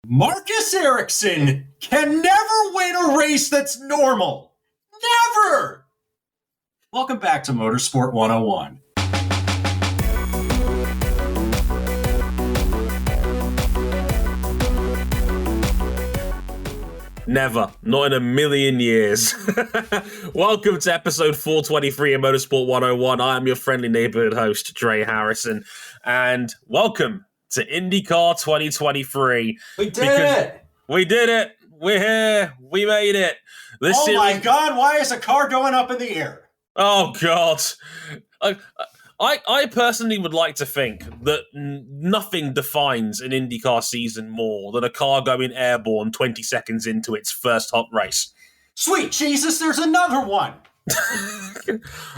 Marcus Ericsson can never win a race that's normal. Never! Welcome back to Motorsport 101. Never. Not in a million years. Welcome to episode 423 of Motorsport 101. I am your friendly neighborhood host, Dre Harrison. And welcome to IndyCar 2023. We did it! We did it! We're here! We made it! My God, why is a car going up in the air? Oh, God. I personally would like to think that nothing defines an IndyCar season more than a car going airborne 20 seconds into its first hot race. Sweet Jesus, there's another one!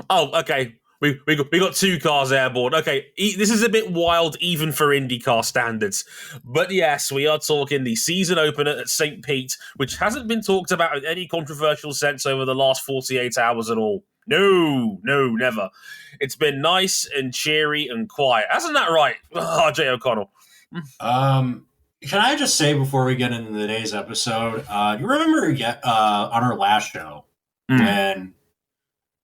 Oh, okay. We got two cars airborne. Okay, this is a bit wild even for IndyCar standards. But yes, we are talking the season opener at St Pete, which hasn't been talked about in any controversial sense over the last 48 hours at all. No, never. It's been nice and cheery and quiet. Isn't that right, RJ O'Connell? Can I just say before we get into today's episode, you remember on our last show when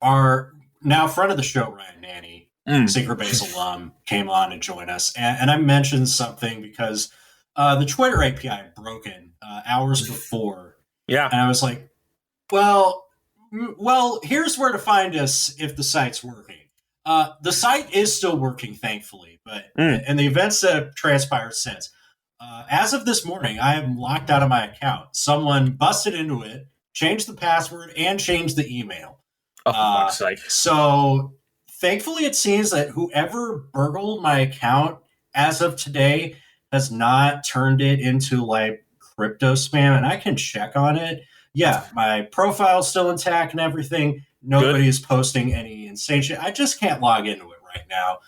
our now friend of the show, Ryan Nanny, Secret Base alum, came on to join us. And I mentioned something because the Twitter API had broken hours before. Yeah. And I was like, well, here's where to find us if the site's working. The site is still working, thankfully, but and the events that have transpired since. As of this morning, I am locked out of my account. Someone busted into it, changed the password, and changed the email. Oh, for fuck's sake. So, thankfully, it seems that whoever burgled my account as of today has not turned it into, like, crypto spam, and I can check on it. Yeah, my profile's still intact and everything. Nobody is posting any insane shit. I just can't log into it right now.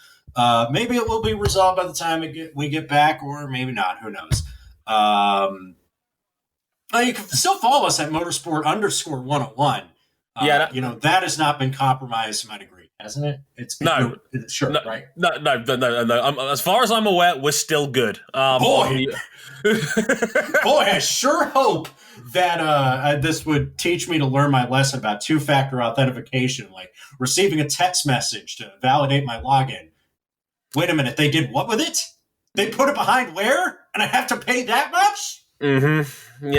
Maybe it will be resolved by the time we get back, or maybe not. Who knows? You can still follow us at motorsport_101. That has not been compromised to my degree, hasn't it? No. Sure, no, right? No. As far as I'm aware, we're still good. Boy, I sure hope that this would teach me to learn my lesson about two-factor authentication, like receiving a text message to validate my login. Wait a minute, they did what with it? They put it behind where? And I have to pay that much? Mm-hmm.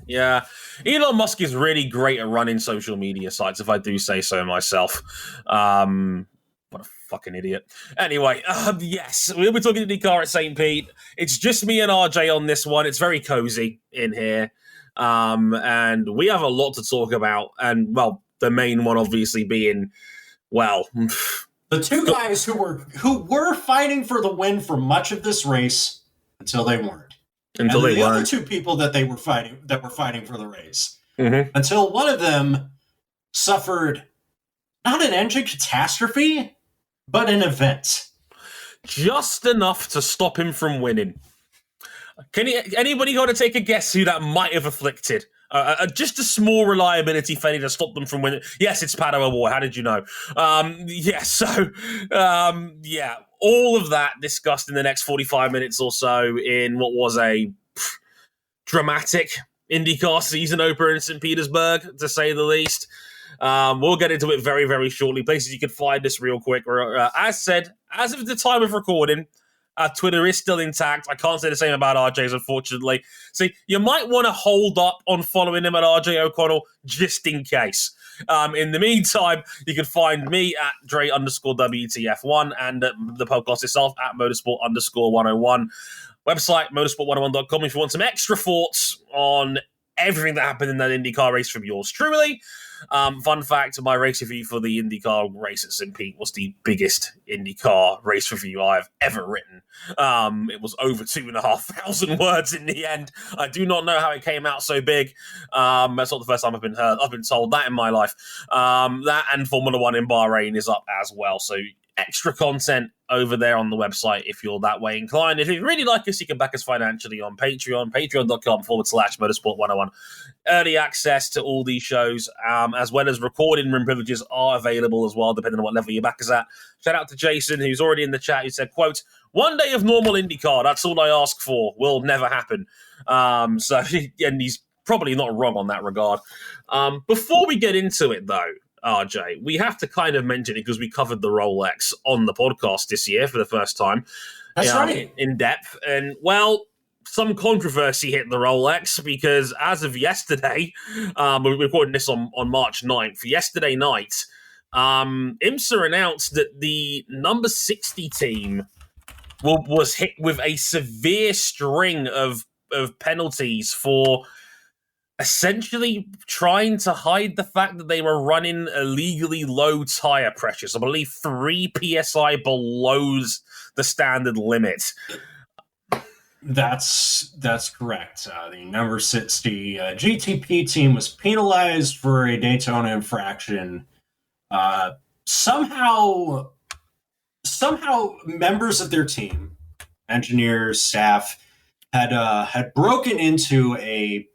Yeah. Elon Musk is really great at running social media sites, if I do say so myself. What a fucking idiot. Anyway, yes, we'll be talking IndyCar at St. Pete. It's just me and RJ on this one. It's very cozy in here. And we have a lot to talk about. And, well, the main one obviously being, well... the two guys who were fighting for the win for much of this race until they weren't. The other two people that were fighting for the race. Mm-hmm. Until one of them suffered not an engine catastrophe, but an event. Just enough to stop him from winning. Anybody got to take a guess who that might have afflicted? Just a small reliability failure to stop them from winning. Yes, it's Pato O'Ward. How did you know? All of that discussed in the next 45 minutes or so in what was a dramatic IndyCar season opener in St Petersburg, to say the least. We'll get into it very, very shortly. Places you can find us real quick. As said, as of the time of recording, Twitter is still intact. I can't say the same about RJ's, unfortunately. See, you might want to hold up on following him at RJ O'Connell just in case. In the meantime, you can find me at Dre_WTF1 and the podcast itself at Motorsport_101. Website, motorsport101.com if you want some extra thoughts on everything that happened in that IndyCar race from yours truly. Fun fact, my race review for the IndyCar race at St. Pete was the biggest IndyCar race review I've ever written. It was over 2,500 words in the end. I do not know how it came out so big. That's not the first time I've been told that in my life. That and Formula One in Bahrain is up as well. So extra content over there on the website if you're that way inclined. If you really like us, you can back us financially on Patreon, patreon.com/motorsport101. Early access to all these shows, as well as recording room privileges, are available as well, depending on what level you back us at. Shout out to Jason, who's already in the chat, who said, quote, "One day of normal IndyCar, that's all I ask for. Will never happen." And he's probably not wrong on that regard. Before we get into it, though, RJ, we have to kind of mention it because we covered the Rolex on the podcast this year for the first time. That's right. In depth. And, well, some controversy hit the Rolex because as of yesterday, we're recording this on March 9th, yesterday night, IMSA announced that the number 60 team was hit with a severe string of penalties for essentially trying to hide the fact that they were running illegally low tire pressures. I believe 3 PSI below the standard limit. That's correct. The number 60 GTP team was penalized for a Daytona infraction. Somehow members of their team, engineers, staff, had broken into an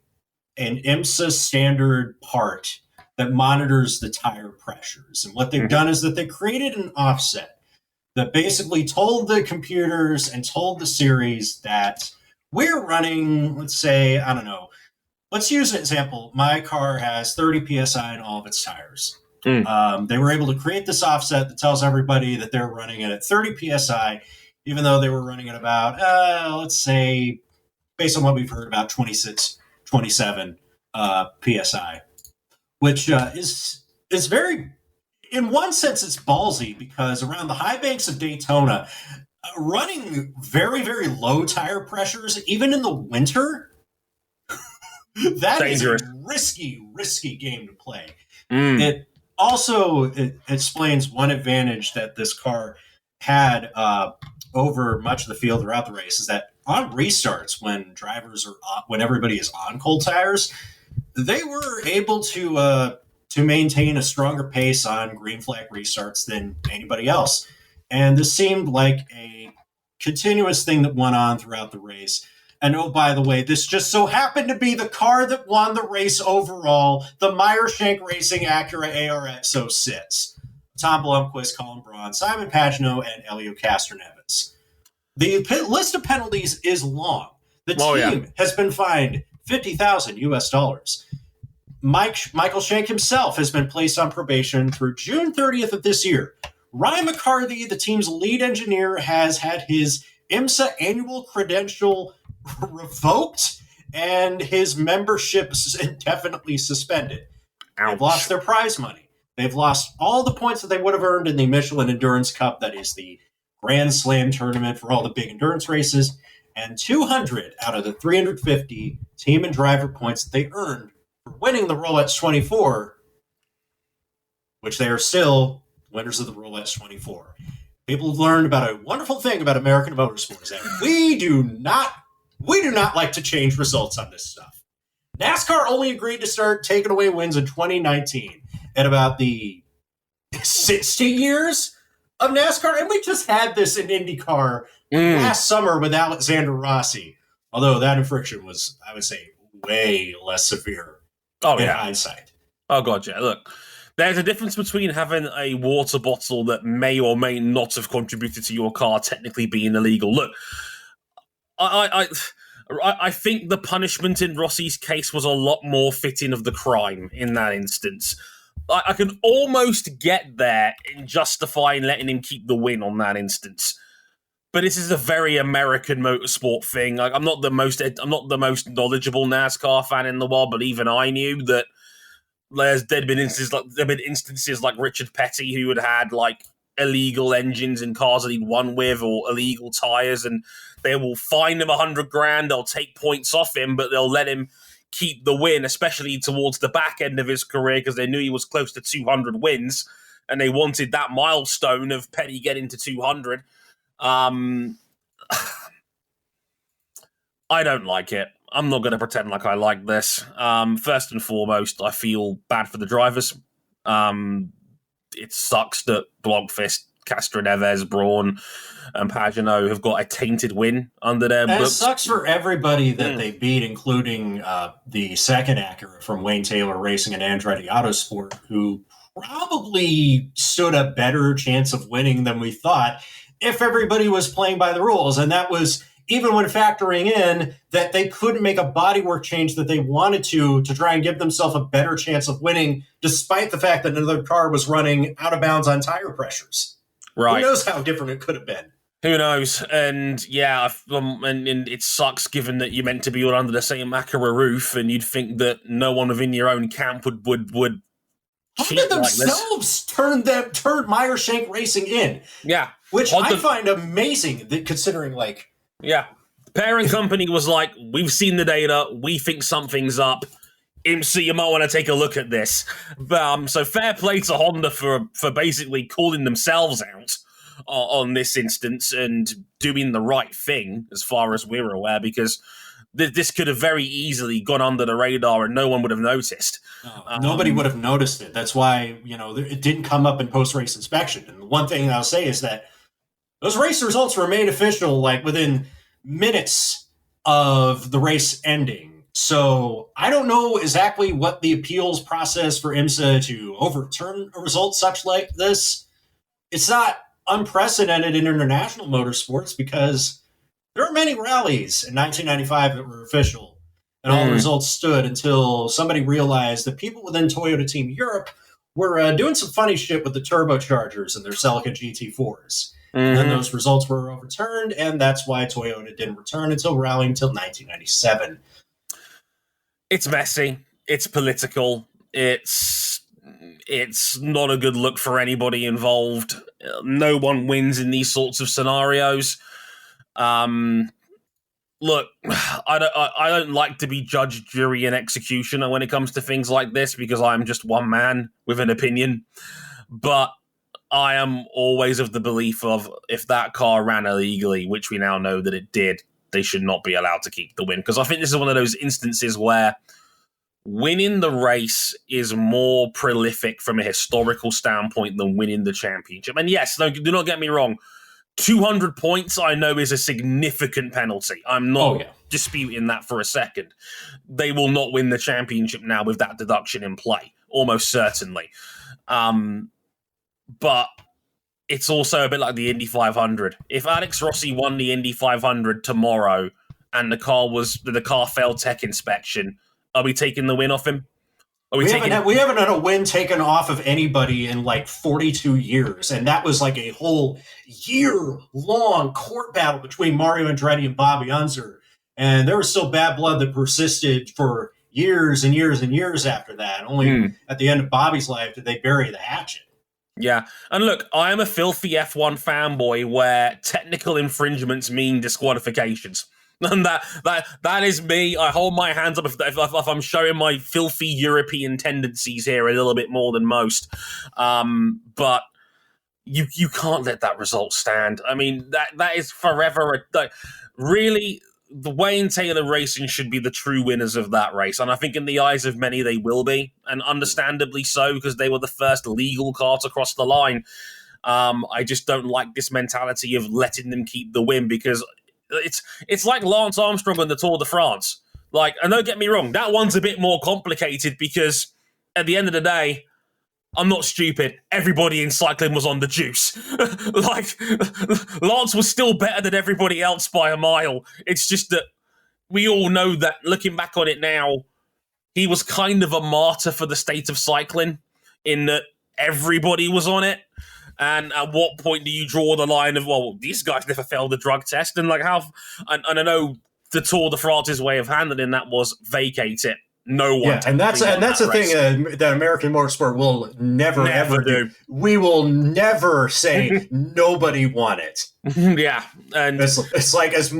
IMSA standard part that monitors the tire pressures. And what they've done is that they created an offset that basically told the computers and told the series that we're running, let's say, I don't know, let's use an example. My car has 30 PSI in all of its tires. They were able to create this offset that tells everybody that they're running it at 30 PSI, even though they were running at about, let's say, based on what we've heard, about 26, 27 PSI, which is very, in one sense, it's ballsy because around the high banks of Daytona, running very, very low tire pressures, even in the winter, that dangerous. Is a risky game to play. It also explains one advantage that this car had over much of the field throughout the race is that on restarts, when everybody is on cold tires, they were able to maintain a stronger pace on green flag restarts than anybody else. And this seemed like a continuous thing that went on throughout the race. And oh, by the way, this just so happened to be the car that won the race overall, the Meyershank Racing Acura ARX-06. Tom Blomqvist, Colin Braun, Simon Pagino, and Elio Castroneves. The list of penalties is long. The team has been fined $50,000 US. Michael Shank himself has been placed on probation through June 30th of this year. Ryan McCarthy, the team's lead engineer, has had his IMSA annual credential revoked and his membership indefinitely suspended. Ouch. They've lost their prize money. They've lost all the points that they would have earned in the Michelin Endurance Cup, that is the Grand Slam tournament for all the big endurance races, and 200 out of the 350 team and driver points that they earned for winning the Rolex 24, which they are still winners of the Rolex 24. People have learned about a wonderful thing about American motorsports, that we do not like to change results on this stuff. NASCAR only agreed to start taking away wins in 2019 at about the 60 years of NASCAR, and we just had this in IndyCar last summer with Alexander Rossi, although that infraction was, I would say, way less severe in hindsight. Oh, God, yeah. Look, there's a difference between having a water bottle that may or may not have contributed to your car technically being illegal. Look, I think the punishment in Rossi's case was a lot more fitting of the crime in that instance. I can almost get there in justifying letting him keep the win on that instance. But this is a very American motorsport thing. I'm not the most knowledgeable NASCAR fan in the world, but even I knew that there'd been instances like Richard Petty, who had like illegal engines in cars that he'd won with, or illegal tires, and they will fine him $100,000. They'll take points off him, but they'll let him keep the win, especially towards the back end of his career, because they knew he was close to 200 wins, and they wanted that milestone of Petty getting to 200. I don't like it. I'm not going to pretend like I like this. First and foremost, I feel bad for the drivers. It sucks that Blomqvist Castroneves, Braun, and Pagenaud have got a tainted win under their books. It sucks for everybody that they beat, including the second Acura from Wayne Taylor Racing and Andretti Autosport, who probably stood a better chance of winning than we thought if everybody was playing by the rules. And that was even when factoring in that they couldn't make a bodywork change that they wanted to try and give themselves a better chance of winning, despite the fact that another car was running out of bounds on tire pressures. Right. Who knows how different it could have been? Who knows? And yeah, and it sucks given that you're meant to be all under the same Acura roof, and you'd think that no one within your own camp would Honda themselves turned Meyershank Racing in. Yeah. Which I find amazing, that considering, like... Yeah. Parent company was like, we've seen the data, we think something's up. IMSA, you might want to take a look at this. So fair play to Honda for basically calling themselves out on this instance and doing the right thing, as far as we're aware, because this could have very easily gone under the radar and no one would have noticed. Nobody would have noticed it. That's why, it didn't come up in post-race inspection. And the one thing I'll say is that those race results were made official like within minutes of the race ending. So I don't know exactly what the appeals process for IMSA to overturn a result such like this. It's not unprecedented in international motorsports because there are many rallies in 1995 that were official, and all the results stood until somebody realized that people within Toyota Team Europe were doing some funny shit with the turbochargers in their Celica GT4s. And then those results were overturned, and that's why Toyota didn't return until rally until 1997. It's messy. It's political. It's not a good look for anybody involved. No one wins in these sorts of scenarios. Look, I don't like to be judge, jury, and executioner when it comes to things like this because I'm just one man with an opinion. But I am always of the belief of if that car ran illegally, which we now know that it did, they should not be allowed to keep the win. Because I think this is one of those instances where winning the race is more prolific from a historical standpoint than winning the championship. And yes, do not get me wrong, 200 points I know is a significant penalty. I'm not disputing that for a second. They will not win the championship now with that deduction in play, almost certainly. But it's also a bit like the Indy 500. If Alex Rossi won the Indy 500 tomorrow and the car failed tech inspection, are we taking the win off him? We haven't had a win taken off of anybody in like 42 years, and that was like a whole year-long court battle between Mario Andretti and Bobby Unser, and there was still bad blood that persisted for years and years and years after that. Only at the end of Bobby's life did they bury the hatchet. Yeah, and look, I am a filthy F1 fanboy where technical infringements mean disqualifications. And that is me. I hold my hands up if I'm showing my filthy European tendencies here a little bit more than most. But you can't let that result stand. I mean, that is forever. Really, the Wayne Taylor Racing should be the true winners of that race. And I think in the eyes of many, they will be. And understandably so, because they were the first legal car to cross the line. I just don't like this mentality of letting them keep the win because it's like Lance Armstrong on the Tour de France. Like, and don't get me wrong, that one's a bit more complicated because at the end of the day, I'm not stupid. Everybody in cycling was on the juice. Like, Lance was still better than everybody else by a mile. It's just that we all know that, looking back on it now, he was kind of a martyr for the state of cycling in that everybody was on it. And at what point do you draw the line of, well, these guys never failed the drug test? And like how, and I know the Tour de France's way of handling that was vacate it. No one. Yeah, and that's the thing that American motorsport will never ever do. We will never say nobody won it. Yeah, and it's like as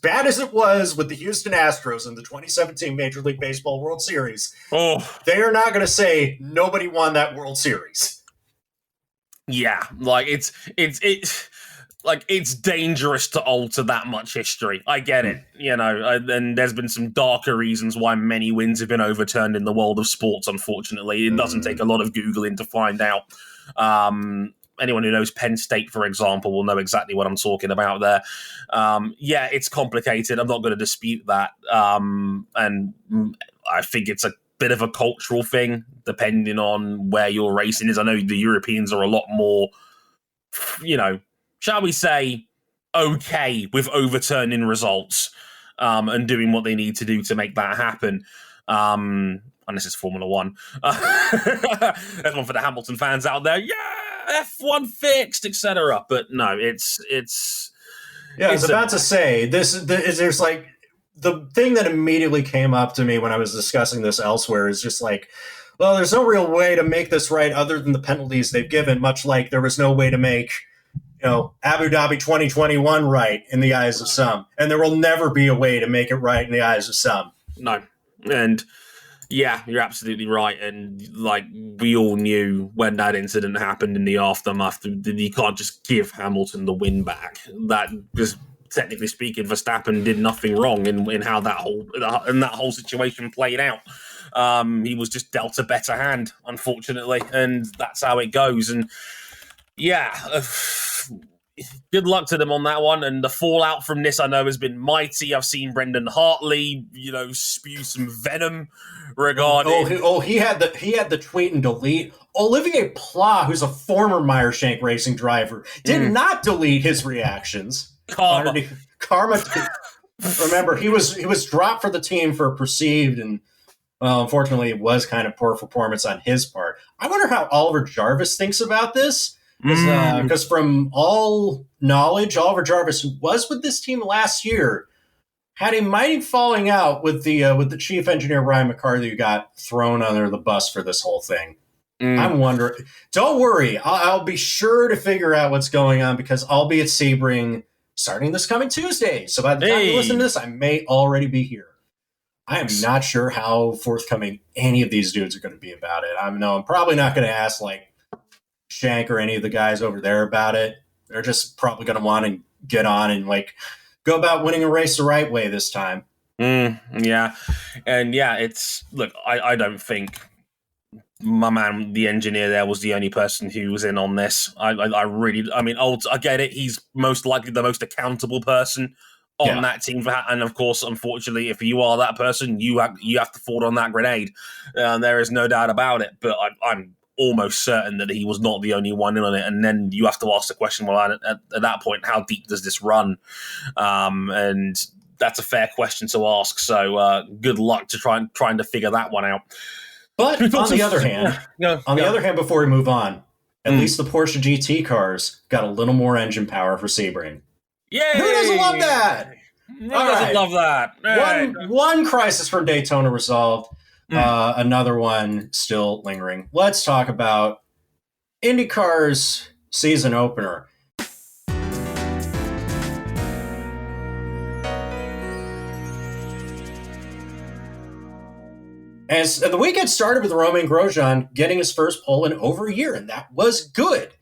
bad as it was with the Houston Astros in the 2017 Major League Baseball World Series. Oh, they are not going to say nobody won that World Series. Yeah, like it's like it's dangerous to alter that much history. I get it, and there's been some darker reasons why many wins have been overturned in the world of sports, unfortunately. It doesn't take a lot of Googling to find out. anyone who knows Penn State, for example, will know exactly what I'm talking about there. Yeah, it's complicated. I'm not going to dispute that. And I think it's a bit of a cultural thing, depending on where your racing is. I know the Europeans are a lot more, shall we say, okay with overturning results and doing what they need to do to make that happen. Unless it's Formula One. There's one for the Hamilton fans out there. Yeah, F1 fixed, etc. But no, it's. Yeah, I was about to say there's like the thing that immediately came up to me when I was discussing this elsewhere is just like, well, there's no real way to make this right other than the penalties they've given. Much like there was no way to make Abu Dhabi 2021 right in the eyes of some, and there will never be a way to make it right in the eyes of some. No, and. Yeah, you're absolutely right. And like we all knew when that incident happened in the aftermath, you can't just give Hamilton the win back. That just technically speaking, Verstappen did nothing wrong in how that whole situation played out. He was just dealt a better hand, unfortunately, and that's how it goes. And yeah. Good luck to them on that one, and the fallout from this I know has been mighty. I've seen Brendan Hartley, spew some venom regarding. He had the tweet and delete. Olivier Pla, who's a former Meyershank racing driver, did not delete his reactions. Karma. Remember, he was dropped for the team for perceived and. Well, unfortunately, it was kind of poor performance on his part. I wonder how Oliver Jarvis thinks about this. Because from all knowledge, Oliver Jarvis, who was with this team last year, had a mighty falling out with the chief engineer Ryan McCarthy, who got thrown under the bus for this whole thing. I'm wondering. Don't worry, I'll be sure to figure out what's going on because I'll be at Sebring starting this coming Tuesday. So by the time you listen to this, I may already be here. I am not sure how forthcoming any of these dudes are going to be about it. I'm probably not going to ask Shank or any of the guys over there about it. They're just probably going to want to get on and go about winning a race the right way this time. Yeah. And yeah, I don't think my man, the engineer there, was the only person who was in on this. I get it. He's most likely the most accountable person on that team. And of course, unfortunately, if you are that person, you have to fall on that grenade. There is no doubt about it. But I'm almost certain that he was not the only one in on it. And then you have to ask the question, well, at that point, how deep does this run? And that's a fair question to ask. So good luck to trying to figure that one out. But on the other hand, before we move on, at least the Porsche GT cars got a little more engine power for Sebring. Yay! Who doesn't love that? Who doesn't love that? One crisis from Daytona resolved. Another one still lingering. Let's talk about IndyCar's season opener. As the weekend started with Romain Grosjean getting his first pole in over a year, and that was good.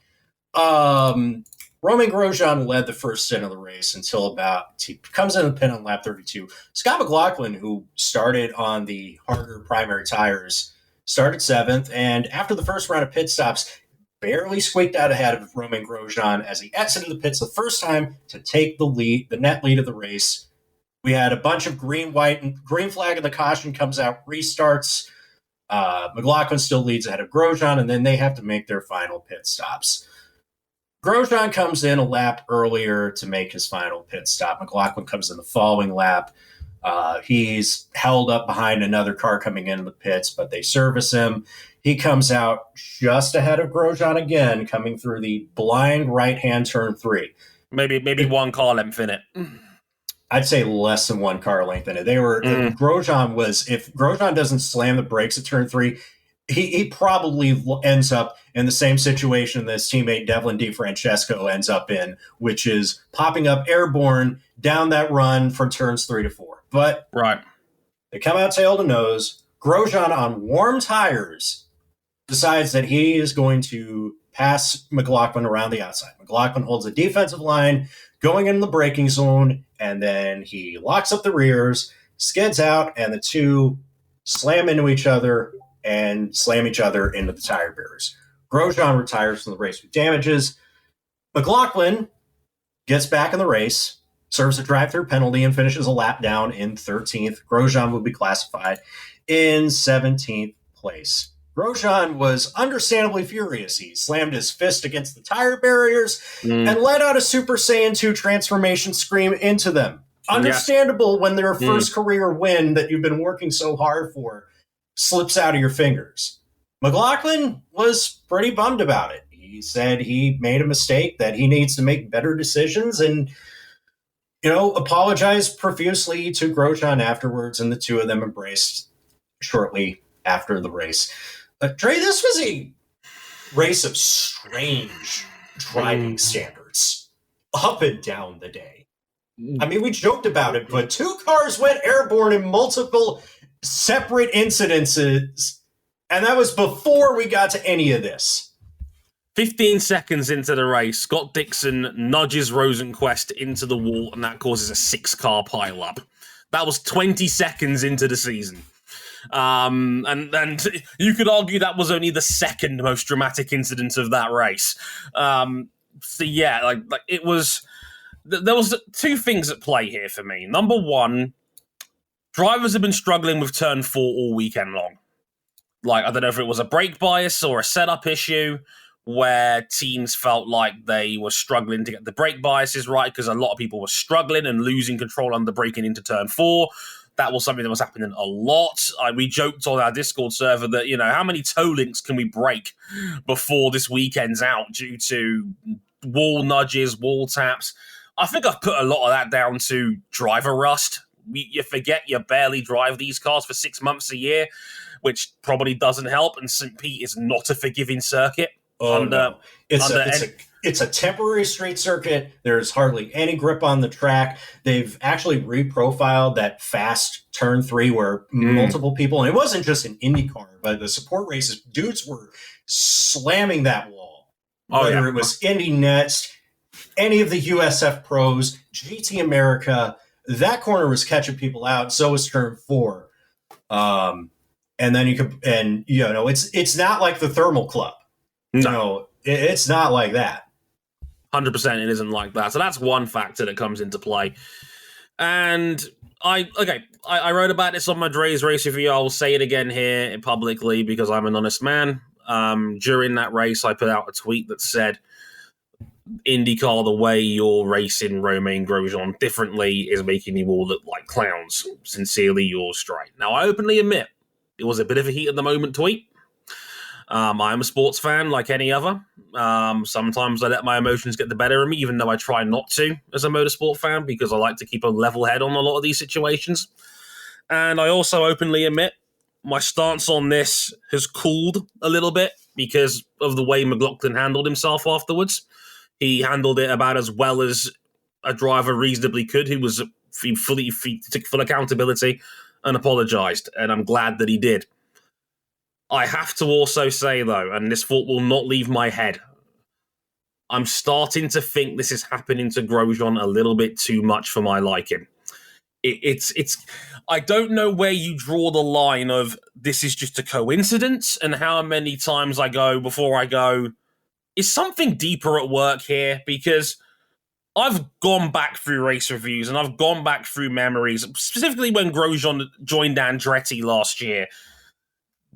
Romain Grosjean led the first stint of the race until he comes in the pit on lap 32. Scott McLaughlin, who started on the harder primary tires, started 7th, and after the first round of pit stops, barely squeaked out ahead of Romain Grosjean as he exited the pits the first time to take the net lead of the race. We had a bunch of green flag, and the caution comes out, restarts. McLaughlin still leads ahead of Grosjean, and then they have to make their final pit stops. Grosjean comes in a lap earlier to make his final pit stop. McLaughlin comes in the following lap. He's held up behind another car coming into the pits, but they service him. He comes out just ahead of Grosjean again, coming through the blind right-hand turn 3. Maybe one car length in it. I'd say less than one car length in it. If Grosjean doesn't slam the brakes at turn 3, he probably ends up in the same situation that his teammate Devlin DeFrancesco ends up in, which is popping up airborne down that run from turns 3 to 4. But they come out tail to nose. Grosjean on warm tires decides that he is going to pass McLaughlin around the outside. McLaughlin holds a defensive line going into the braking zone, and then he locks up the rears, skids out, and the two slam into each other and slam each other into the tire barriers. Grosjean retires from the race with damages. McLaughlin gets back in the race, serves a drive-through penalty, and finishes a lap down in 13th. Grosjean will be classified in 17th place. Grosjean was understandably furious. He slammed his fist against the tire barriers and let out a Super Saiyan 2 transformation scream into them. Understandable when their first career win that you've been working so hard for slips out of your fingers. McLaughlin was pretty bummed about it. He said he made a mistake, that he needs to make better decisions, and apologized profusely to Grosjean afterwards, and the two of them embraced shortly after the race. Dre, this was a race of strange driving standards up and down the day. I mean, we joked about it, but 2 cars went airborne in multiple separate incidences, and that was before we got to any of this. 15 seconds into the race, Scott Dixon nudges Rosenquist into the wall, and that causes a 6-car pileup. That was 20 seconds into the season. And you could argue that was only the second most dramatic incident of that race. It was. There was 2 things at play here for me. Number one, drivers have been struggling with turn 4 all weekend long. I don't know if it was a brake bias or a setup issue, where teams felt like they were struggling to get the brake biases right because a lot of people were struggling and losing control under braking into turn 4. That was something that was happening a lot. We joked on our Discord server that, how many toe links can we break before this weekend's out due to wall nudges, wall taps. I think I've put a lot of that down to driver rust. You forget you barely drive these cars for 6 months a year, which probably doesn't help, and St. Pete is not a forgiving circuit. No. It's a temporary street circuit. There's hardly any grip on the track. They've actually reprofiled that fast turn 3 where multiple people, and it wasn't just an IndyCar, but the support races, dudes were slamming that wall. Whether it was Indy Next, any of the USF pros, GT America, that corner was catching people out. So was turn 4. And then it's not like the Thermal Club. No, it's not like that. 100% it isn't like that. So that's one factor that comes into play. And I wrote about this on my Dre's race review. I will say it again here publicly because I'm an honest man. During that race, I put out a tweet that said, IndyCar, the way you're racing Romain Grosjean differently is making you all look like clowns. Sincerely, yours, Stray. Now, I openly admit it was a bit of a heat of the moment tweet. I'm a sports fan like any other. Sometimes I let my emotions get the better of me, even though I try not to as a motorsport fan, because I like to keep a level head on a lot of these situations. And I also openly admit my stance on this has cooled a little bit because of the way McLaughlin handled himself afterwards. He handled it about as well as a driver reasonably could, who took full accountability and apologized. And I'm glad that he did. I have to also say, though, and this thought will not leave my head, I'm starting to think this is happening to Grosjean a little bit too much for my liking. It's I don't know where you draw the line of this is just a coincidence and how many times I go before I go, is something deeper at work here? Because I've gone back through race reviews and I've gone back through memories, specifically when Grosjean joined Andretti last year.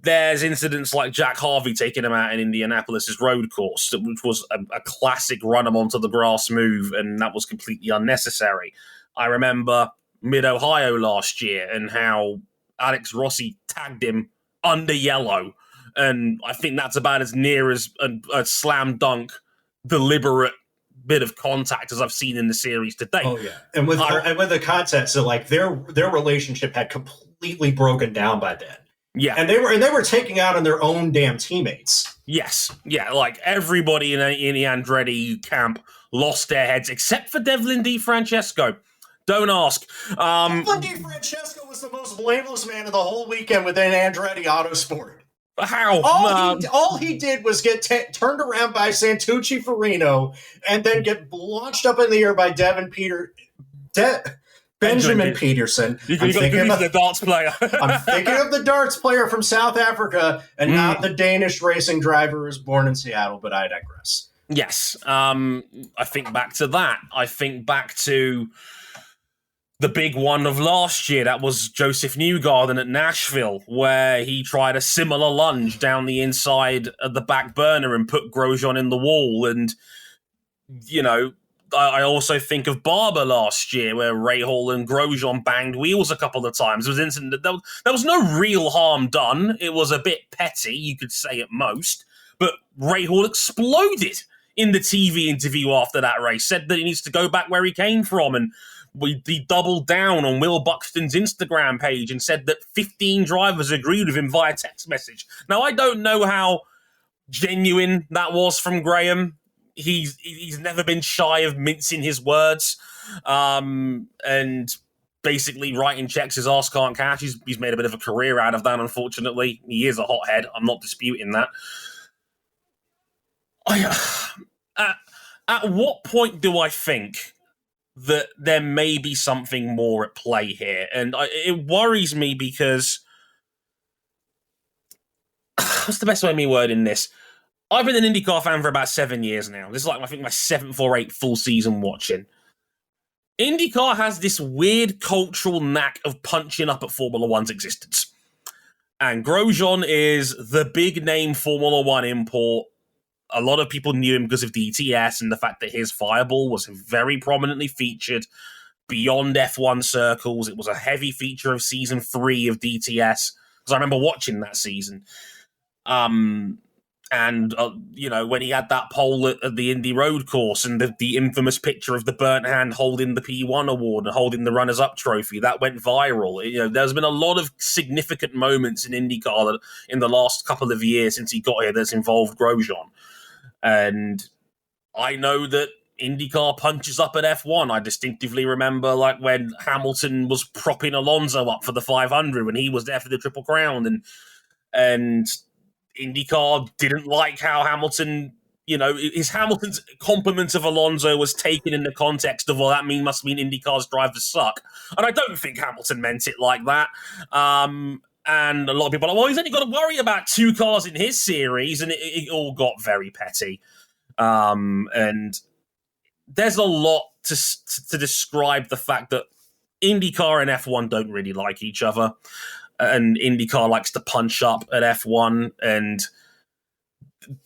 There's incidents like Jack Harvey taking him out in Indianapolis's road course, which was a classic run him onto the grass move, and that was completely unnecessary. I remember Mid-Ohio last year and how Alex Rossi tagged him under yellow, and I think that's about as near as a slam dunk, deliberate bit of contact as I've seen in the series to date. Oh yeah, and with the context, so like their relationship had completely broken down by then. Yeah, and they were taking out on their own damn teammates. Yes, yeah, like everybody in the Andretti camp lost their heads except for Devlin DeFrancesco. Don't ask. Devlin DeFrancesco was the most blameless man of the whole weekend within Andretti Autosport. How? All he did was get turned around by Santucci Farino and then get launched up in the air by Benjamin Peterson. You got to confuse the darts player. I'm thinking of the darts player from South Africa and not the Danish racing driver who was born in Seattle, but I digress. Yes. I think back to that. I think back to the big one of last year. That was Joseph Newgarden at Nashville, where he tried a similar lunge down the inside of the back burner and put Grosjean in the wall. And, you know, I also think of Barber last year, where Rahal and Grosjean banged wheels a couple of times. There was incident that there was no real harm done. It was a bit petty, you could say at most. But Rahal exploded in the TV interview after that race, said that he needs to go back where he came from. And he doubled down on Will Buxton's Instagram page and said that 15 drivers agreed with him via text message. Now, I don't know how genuine that was from Graham. He's never been shy of mincing his words, and basically writing checks his arse can't cash. He's made a bit of a career out of that, unfortunately. He is a hothead. I'm not disputing that. At what point do I think that there may be something more at play here? And it worries me because what's the best way of me wording this? I've been an IndyCar fan for about 7 years now. This is like, I think, my 7th or 8th full season watching. IndyCar has this weird cultural knack of punching up at Formula One's existence. And Grosjean is the big name Formula One import. A lot of people knew him because of DTS and the fact that his fireball was very prominently featured beyond F1 circles. It was a heavy feature of season 3 of DTS, because I remember watching that season. And, you know, when he had that pole at the Indy Road Course and the infamous picture of the burnt hand holding the P1 award and holding the runners-up trophy, that went viral. You know, there's been a lot of significant moments in IndyCar in the last couple of years since he got here that's involved Grosjean. And I know that IndyCar punches up at F1. I distinctively remember, like, when Hamilton was propping Alonso up for the 500 when he was there for the Triple Crown, and IndyCar didn't like how Hamilton, you know, Hamilton's compliment of Alonso was taken in the context of, well, that must mean IndyCar's drivers suck. And I don't think Hamilton meant it like that. And a lot of people are like, well, he's only got to worry about 2 cars in his series, and it all got very petty. And there's a lot to describe the fact that IndyCar and F1 don't really like each other. And IndyCar likes to punch up at F1, and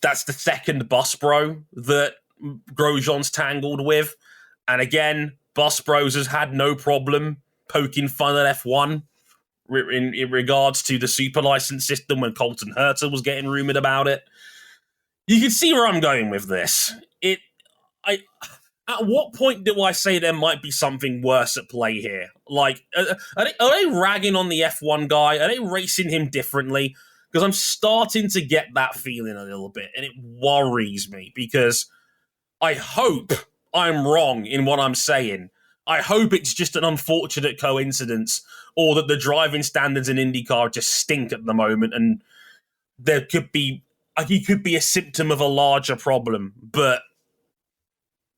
that's the second bus bro that Grosjean's tangled with. And again, bus bros has had no problem poking fun at F1 in regards to the super license system when Colton Herta was getting rumoured about it. You can see where I'm going with this. At what point do I say there might be something worse at play here? Like, are they ragging on the F1 guy? Are they racing him differently? Because I'm starting to get that feeling a little bit, and it worries me, because I hope I'm wrong in what I'm saying. I hope it's just an unfortunate coincidence, or that the driving standards in IndyCar just stink at the moment, and there could be, he could be a symptom of a larger problem, but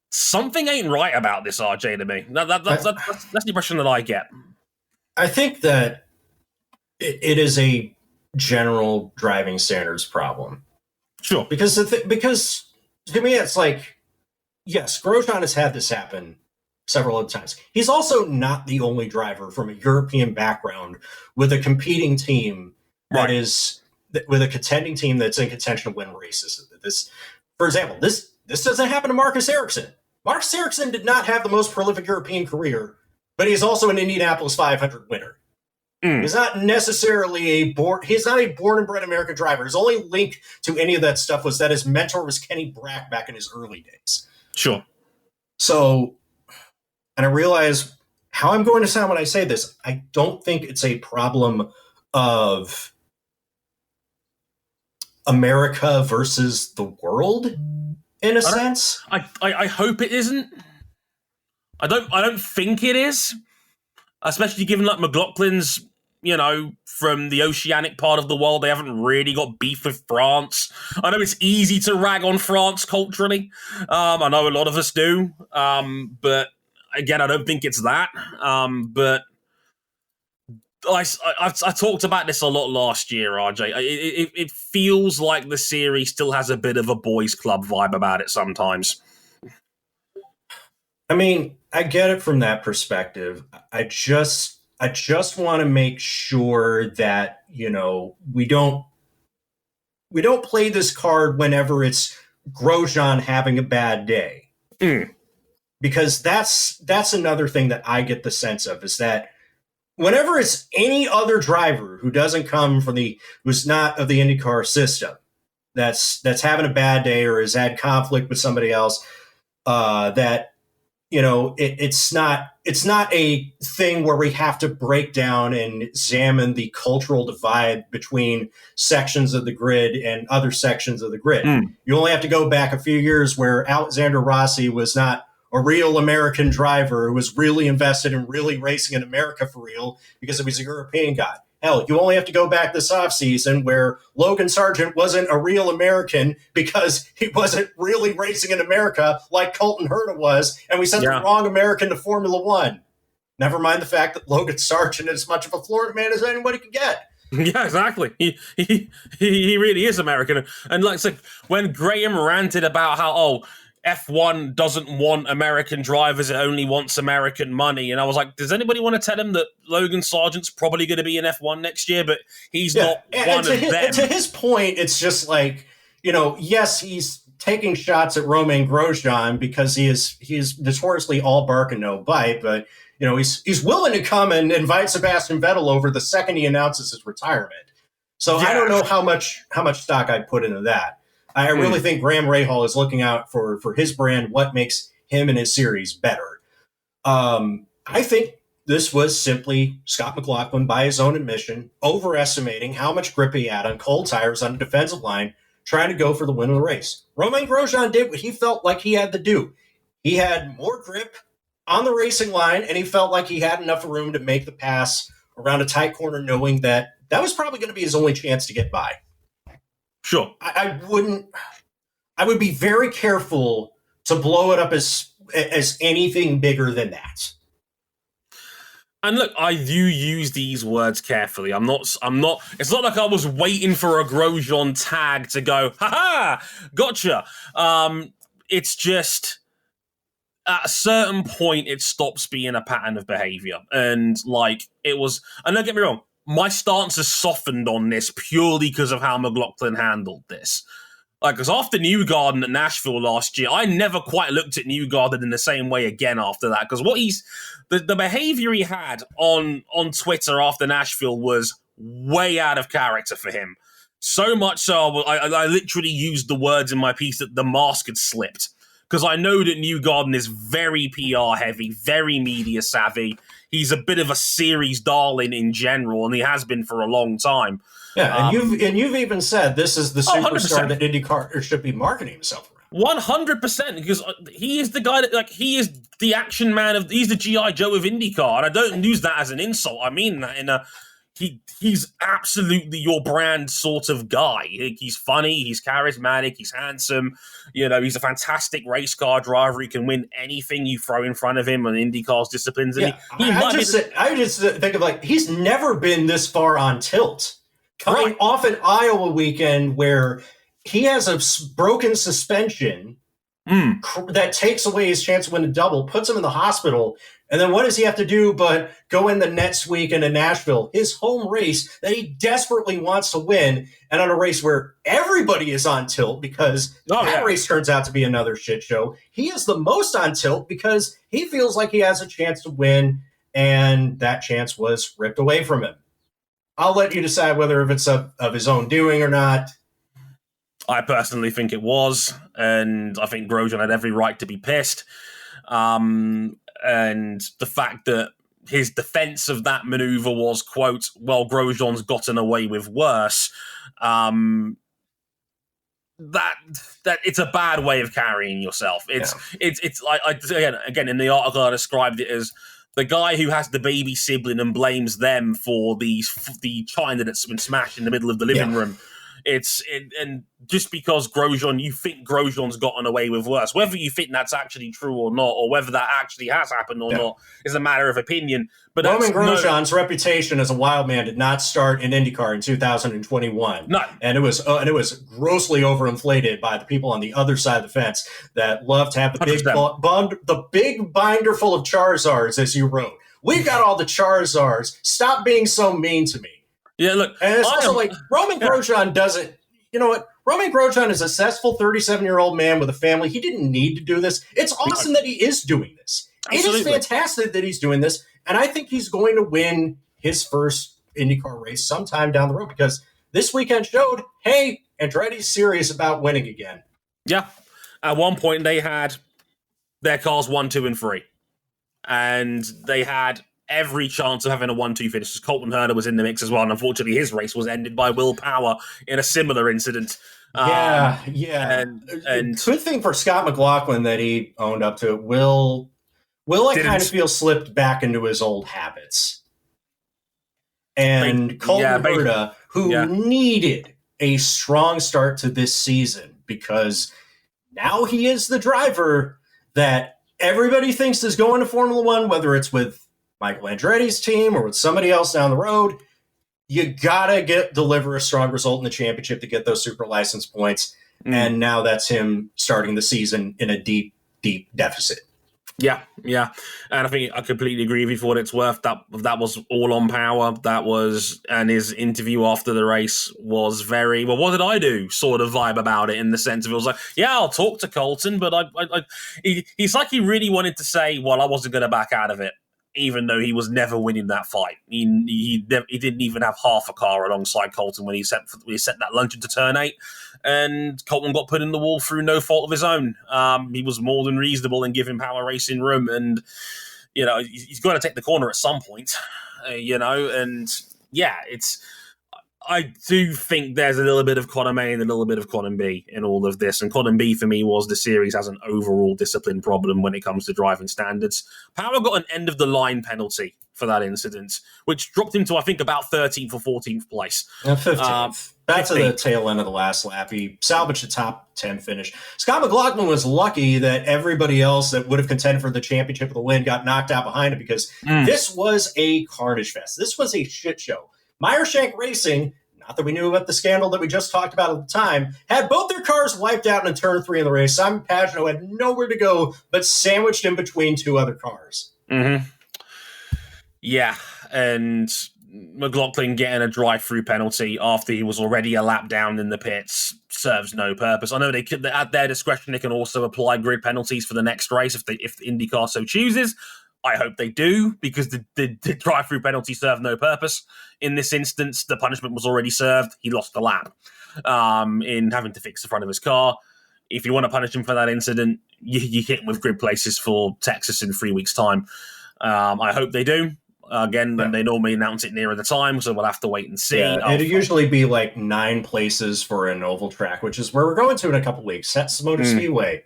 something ain't right about this, RJ, to me. That's the impression that I get. I think that it is a general driving standards problem. Sure. Because to me, it's like, yes, Grosjean has had this happen several other times. He's also not the only driver from a European background with a competing team with a contending team that's in contention to win races. This, for example, this doesn't happen to Marcus Ericsson. Marcus Ericsson did not have the most prolific European career, but he's also an Indianapolis 500 winner. He's not necessarily he's not a born and bred American driver. His only link to any of that stuff was that his mentor was Kenny Brack back in his early days. Sure. So, and I realize how I'm going to sound when I say this. I don't think it's a problem of America versus the world, in a sense. I hope it isn't. I don't think it is. Especially given like McLaughlin's, you know, from the oceanic part of the world, they haven't really got beef with France. I know it's easy to rag on France culturally. I know a lot of us do. But again, I don't think it's that. But I talked about this a lot last year, RJ. It feels like the series still has a bit of a boys' club vibe about it sometimes. I mean, I get it from that perspective. I just want to make sure that, we don't play this card whenever it's Grosjean having a bad day. Because that's another thing that I get the sense of, is that whenever it's any other driver who doesn't come from who's not of the IndyCar system, that's having a bad day or has had conflict with somebody else, that it's not a thing where we have to break down and examine the cultural divide between sections of the grid and other sections of the grid. You only have to go back a few years where Alexander Rossi was not a real American driver who was really invested in really racing in America for real because he was a European guy. Hell, you only have to go back this offseason where Logan Sargent wasn't a real American because he wasn't really racing in America like Colton Herta was, and we sent the wrong American to Formula One. Never mind the fact that Logan Sargent is as much of a Florida man as anybody could get. Yeah, exactly. He really is American. And like when Graham ranted about how, F1 doesn't want American drivers, it only wants American money. And I was like, does anybody want to tell him that Logan Sargent's probably going to be in F1 next year, but he's not one of them? And to his point, it's just like, yes, he's taking shots at Romain Grosjean because he's notoriously all bark and no bite, but he's willing to come and invite Sebastian Vettel over the second he announces his retirement. So I don't know how much stock I'd put into that. I really think Graham Rahal is looking out for his brand, what makes him and his series better. I think this was simply Scott McLaughlin, by his own admission, overestimating how much grip he had on cold tires on the defensive line, trying to go for the win of the race. Romain Grosjean did what he felt like he had to do. He had more grip on the racing line, and he felt like he had enough room to make the pass around a tight corner, knowing that was probably going to be his only chance to get by. Sure. I would be very careful to blow it up as anything bigger than that. And look, I do use these words carefully. I'm not, it's not like I was waiting for a Grosjean tag to go, ha, gotcha. It's just, at a certain point, it stops being a pattern of behavior. And and don't get me wrong, my stance has softened on this purely because of how McLaughlin handled this. Because after Newgarden at Nashville last year, I never quite looked at Newgarden in the same way again after that. Because the behavior he had on Twitter after Nashville was way out of character for him. So much so, I literally used the words in my piece that the mask had slipped. Because I know that Newgarden is very PR heavy, very media savvy. He's a bit of a series darling in general, and he has been for a long time. Yeah, and you've even said this is the superstar that IndyCar should be marketing himself around. 100%, because he is the guy that he is the action man he's the G.I. Joe of IndyCar, and I don't use that as an insult. I mean that in a he's absolutely your brand sort of guy. He's funny, he's charismatic, he's handsome. He's a fantastic race car driver. He can win anything you throw in front of him on IndyCar's disciplines. And I just think of he's never been this far on tilt. Coming off an Iowa weekend where he has a broken suspension that takes away his chance to win a double, puts him in the hospital. And then what does he have to do but go in the next week into Nashville, his home race that he desperately wants to win, and on a race where everybody is on tilt because race turns out to be another shit show. He is the most on tilt because he feels like he has a chance to win, and that chance was ripped away from him. I'll let you decide whether if it's of his own doing or not. I personally think it was, and I think Grosjean had every right to be pissed. And the fact that his defense of that maneuver was, quote, well, Grosjean's gotten away with worse, that it's a bad way of carrying yourself. It's like, again, in the article I described it as the guy who has the baby sibling and blames them for the china that's been smashed in the middle of the living room. And just because Grosjean, you think Grosjean's gotten away with worse, whether you think that's actually true or not, or whether that actually has happened or not, is a matter of opinion. But Romain Grosjean's reputation as a wild man did not start in IndyCar in 2021. No, and it was grossly overinflated by the people on the other side of the fence that love to have the big binder full of Charizards, as you wrote. We got all the Charizards. Stop being so mean to me. Yeah, look, and it's also like Romain Grosjean doesn't. You know what? Romain Grosjean is a successful 37-year-old man with a family. He didn't need to do this. It's awesome that he is doing this. Absolutely. It is fantastic that he's doing this. And I think he's going to win his first IndyCar race sometime down the road, because this weekend showed, hey, Andretti's serious about winning again. Yeah. At one point, they had their cars 1, 2, and 3. And they had every chance of having a 1-2 finish. Colton Herta was in the mix as well, and unfortunately his race was ended by Will Power in a similar incident. And good thing for Scott McLaughlin that he owned up to it. Will I kind of feel slipped back into his old habits. And Colton Herta, who needed a strong start to this season, because now he is the driver that everybody thinks is going to Formula One, whether it's with Michael Andretti's team or with somebody else down the road. You gotta deliver a strong result in the championship to get those super license points. And now that's him starting the season in a deep, deep deficit. Yeah. And I think I completely agree with you for what it's worth. That was all on Power. And his interview after the race was very, well, what did I do? Sort of vibe about it, in the sense of it was like, yeah, I'll talk to Colton, but he's like he really wanted to say, well, I wasn't going to back out of it, even though he was never winning that fight. He didn't even have half a car alongside Colton when he set that lunch into turn 8, and Colton got put in the wall through no fault of his own. He was more than reasonable in giving Power Racing room, and he's got to take the corner at some point. I do think there's a little bit of column A and a little bit of column B in all of this. And column B for me was the series has an overall discipline problem when it comes to driving standards. Power got an end-of-the-line penalty for that incident, which dropped him to, I think, about 13th or 14th place. 15th. Back to the tail end of the last lap. He salvaged a top 10 finish. Scott McLaughlin was lucky that everybody else that would have contended for the championship of the win got knocked out behind him, because this was a carnage fest. This was a shit show. Meyershank Racing, not that we knew about the scandal that we just talked about at the time, had both their cars wiped out in turn 3 in the race. Simon Pagenaud had nowhere to go but sandwiched in between 2 other cars. Mm-hmm. Yeah, and McLaughlin getting a drive-through penalty after he was already a lap down in the pits serves no purpose. I know they could, at their discretion, they can also apply grid penalties for the next race if IndyCar so chooses. I hope they do, because the drive-through penalty served no purpose. In this instance, the punishment was already served. He lost the lap in having to fix the front of his car. If you want to punish him for that incident, you hit him with grid places for Texas in 3 weeks' time. I hope they do. Again, they normally announce it nearer the time, so we'll have to wait and see. Yeah, it'll usually be like 9 places for an oval track, which is where we're going to in a couple of weeks. That's Motor Speedway.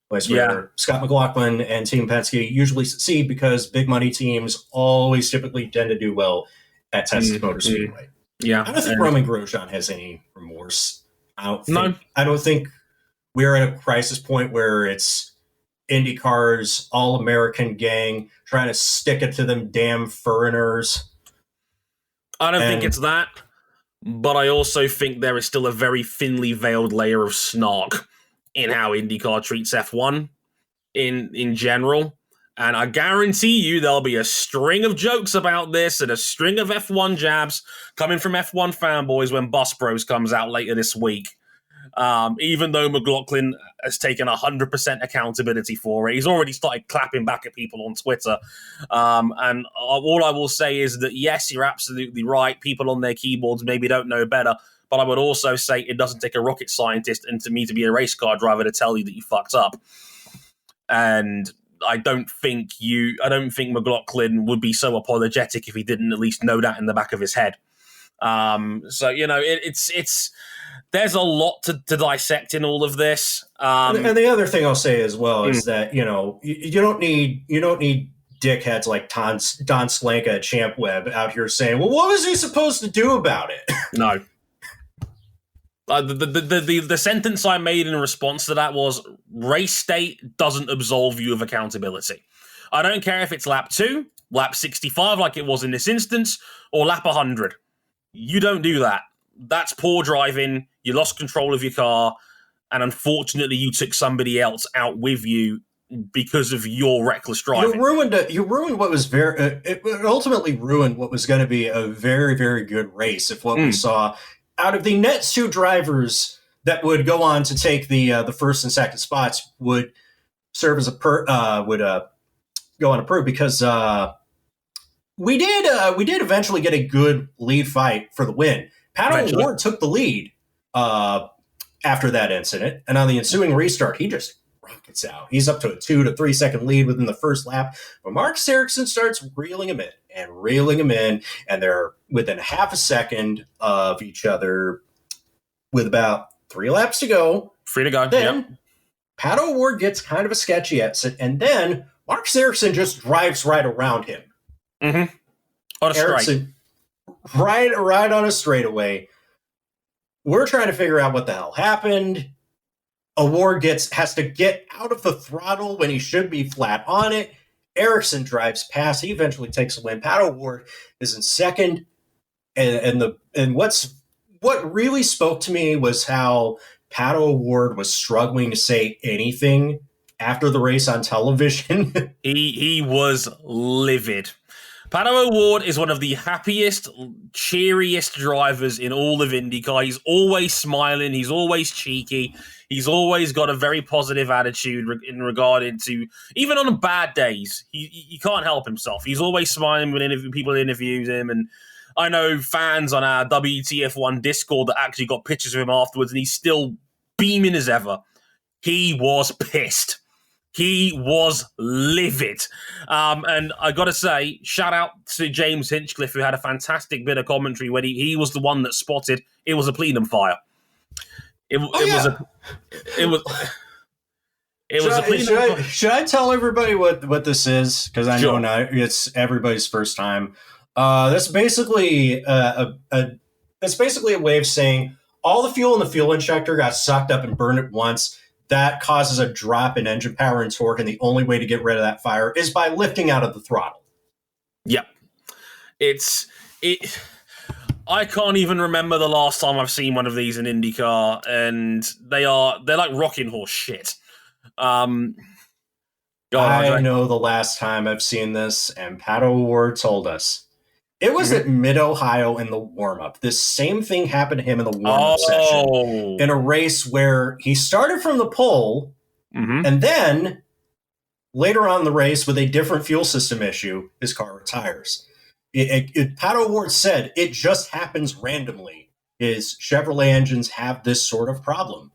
Place where Scott McLaughlin and Team Penske usually succeed, because big money teams always typically tend to do well at Texas Motor Speedway. Yeah, I don't think Romain Grosjean has any remorse. I don't think we're at a crisis point where it's IndyCar's all-American gang trying to stick it to them damn foreigners. I don't think it's that, but I also think there is still a very thinly veiled layer of snark in how IndyCar treats F1 in general. And I guarantee you there'll be a string of jokes about this and a string of F1 jabs coming from F1 fanboys when Bus Bros comes out later this week. Even though McLaughlin has taken 100% accountability for it, he's already started clapping back at people on Twitter. And all I will say is that, yes, you're absolutely right. People on their keyboards maybe don't know better. But I would also say it doesn't take a rocket scientist and to me to be a race car driver to tell you that you fucked up. And I don't think McLaughlin would be so apologetic if he didn't at least know that in the back of his head. It's there's a lot to dissect in all of this. And the other thing I'll say as well is that you don't need dickheads like Don Slanka at Champ Web out here saying, well, what was he supposed to do about it? No. The sentence I made in response to that was, race state doesn't absolve you of accountability. I don't care if it's lap 2, lap 65 like it was in this instance, or lap 100. You don't do that. That's poor driving. You lost control of your car, and unfortunately you took somebody else out with you because of your reckless driving. You ruined what was it ultimately ruined what was going to be a very, very good race if what we saw out of the next 2 drivers that would go on to take the first and second spots would serve as go on approved, because we did eventually get a good lead fight for the win. Pato O'Ward took the lead after that incident, and on the ensuing restart, he just rockets out. He's up to a 2 to 3 second lead within the first lap, but Marcus Ericsson starts reeling him in, and they're within half a second of each other with about 3 laps to go. Free to go. Then Pato O'Ward gets kind of a sketchy exit, and then Marcus Ericsson just drives right around him. Mm-hmm. On a straight. Right on a straightaway. We're trying to figure out what the hell happened. O'Ward has to get out of the throttle when he should be flat on it. Ericsson drives past. He eventually takes a win. Pato O'Ward is in second. And what really spoke to me was how Pato O'Ward was struggling to say anything after the race on television. He was livid. Pato O'Ward is one of the happiest, cheeriest drivers in all of IndyCar. He's always smiling. He's always cheeky. He's always got a very positive attitude in regard to, even on bad days, he can't help himself. He's always smiling when people interview him. And I know fans on our WTF1 Discord that actually got pictures of him afterwards, and he's still beaming as ever. He was pissed. He was livid. And I got to say, shout out to James Hinchcliffe, who had a fantastic bit of commentary when he was the one that spotted it was a plenum fire. It was a plenum fire. Should I tell everybody what this is? Because I know now it's everybody's first time. That's basically that's basically a way of saying all the fuel in the fuel injector got sucked up and burned at once. That causes a drop in engine power and torque, and the only way to get rid of that fire is by lifting out of the throttle. Yep. I can't even remember the last time I've seen one of these in IndyCar, and they're like rocking horse shit. I know the last time I've seen this, and Pato O'Ward told us. It was at Mid-Ohio in the warm-up. This same thing happened to him in the warm-up session in a race where he started from the pole, and then later on in the race with a different fuel system issue, his car retires. Pato O'Ward said it just happens randomly. His Chevrolet engines have this sort of problem.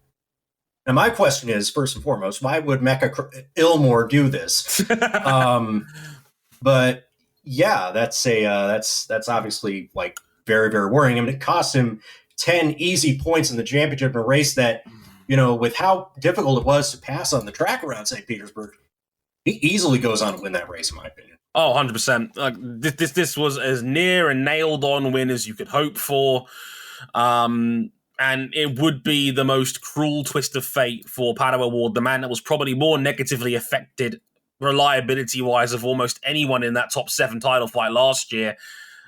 Now, my question is, first and foremost, why would Mecca Ilmore do this? But yeah, that's obviously like very, very worrying. I mean, it cost him 10 easy points in the championship in a race that, with how difficult it was to pass on the track around St. Petersburg, he easily goes on to win that race, in my opinion. Oh, 100%. Like this was as near a nailed-on win as you could hope for. And it would be the most cruel twist of fate for Pato O'Ward, the man that was probably more negatively affected reliability-wise of almost anyone in that top 7 title fight last year.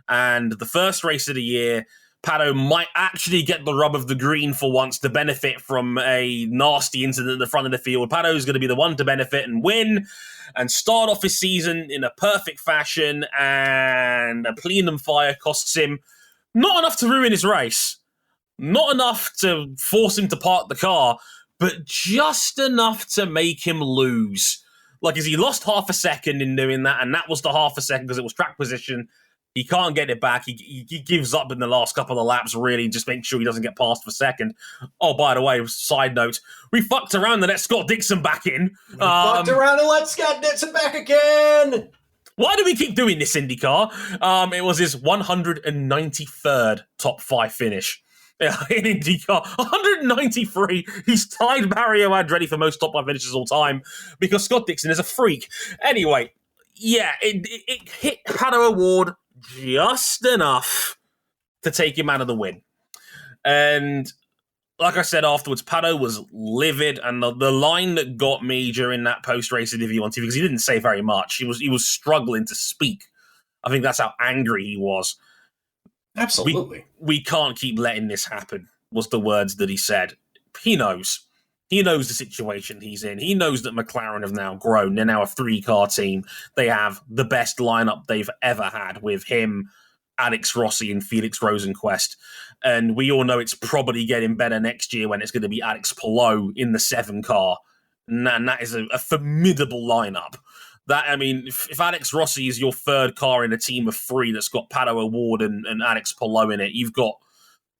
And the first race of the year, Pato might actually get the rub of the green for once to benefit from a nasty incident at the front of the field. Pato is going to be the one to benefit and win and start off his season in a perfect fashion, and a plenum fire costs him not enough to ruin his race, not enough to force him to park the car, but just enough to make him lose. Like, as he lost half a second in doing that, and that was the half a second because it was track position. He can't get it back. He gives up in the last couple of laps, really, just make sure he doesn't get past for second. Oh, by the way, side note, we fucked around and let Scott Dixon back in. Fucked around and let Scott Dixon back again! Why do we keep doing this, IndyCar? It was his 193rd top 5 finish in IndyCar. 193. He's tied Mario Andretti for most top 5 finishes all time because Scott Dixon is a freak. Anyway, yeah, it hit Pato O'Ward just enough to take him out of the win. And like I said afterwards, Pato was livid, and the line that got me during that post-race interview on TV, because he didn't say very much, he was struggling to speak. I think that's how angry he was. Absolutely. We can't keep letting this happen, was the words that he said. He knows. He knows the situation he's in. He knows that McLaren have now grown. They're now a 3-car team. They have the best lineup they've ever had with him, Alex Rossi, and Felix Rosenqvist. And we all know it's probably getting better next year when it's going to be Alex Palou in the 7-car. And that is a formidable lineup. That, I mean, if Alex Rossi is your 3rd car in a team of 3 that's got Pato O'Ward and Alex Palou in it, you've got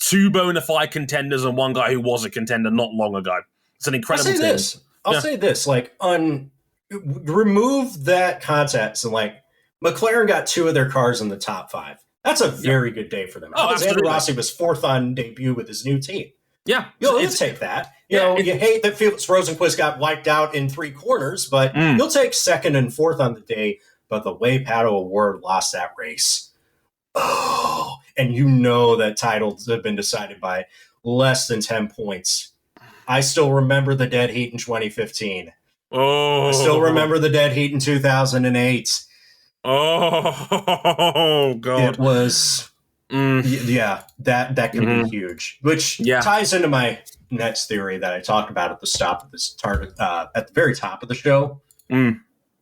2 bona fide contenders and 1 guy who was a contender not long ago. It's an incredible team. I'll say this, like, remove that context, and like, McLaren got 2 of their cars in the top 5. That's a very good day for them. Alexander Rossi was 4th on debut with his new team. Yeah. You'll take that. You hate that Felix Rosenqvist got wiped out in 3 corners, but you'll take 2nd and 4th on the day. But the way Pato O'Ward lost that race, and you know that titles have been decided by less than 10 points. I still remember the dead heat in 2015. I still remember the dead heat in 2008. Oh, God. It was, that can be huge. Which ties into my next theory that I talked about at the very top of the show.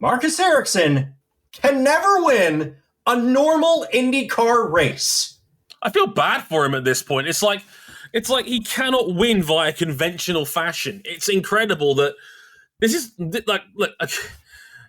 Marcus Ericsson can never win a normal IndyCar race. I feel bad for him at this point. It's like he cannot win via conventional fashion. It's incredible that this is like, look,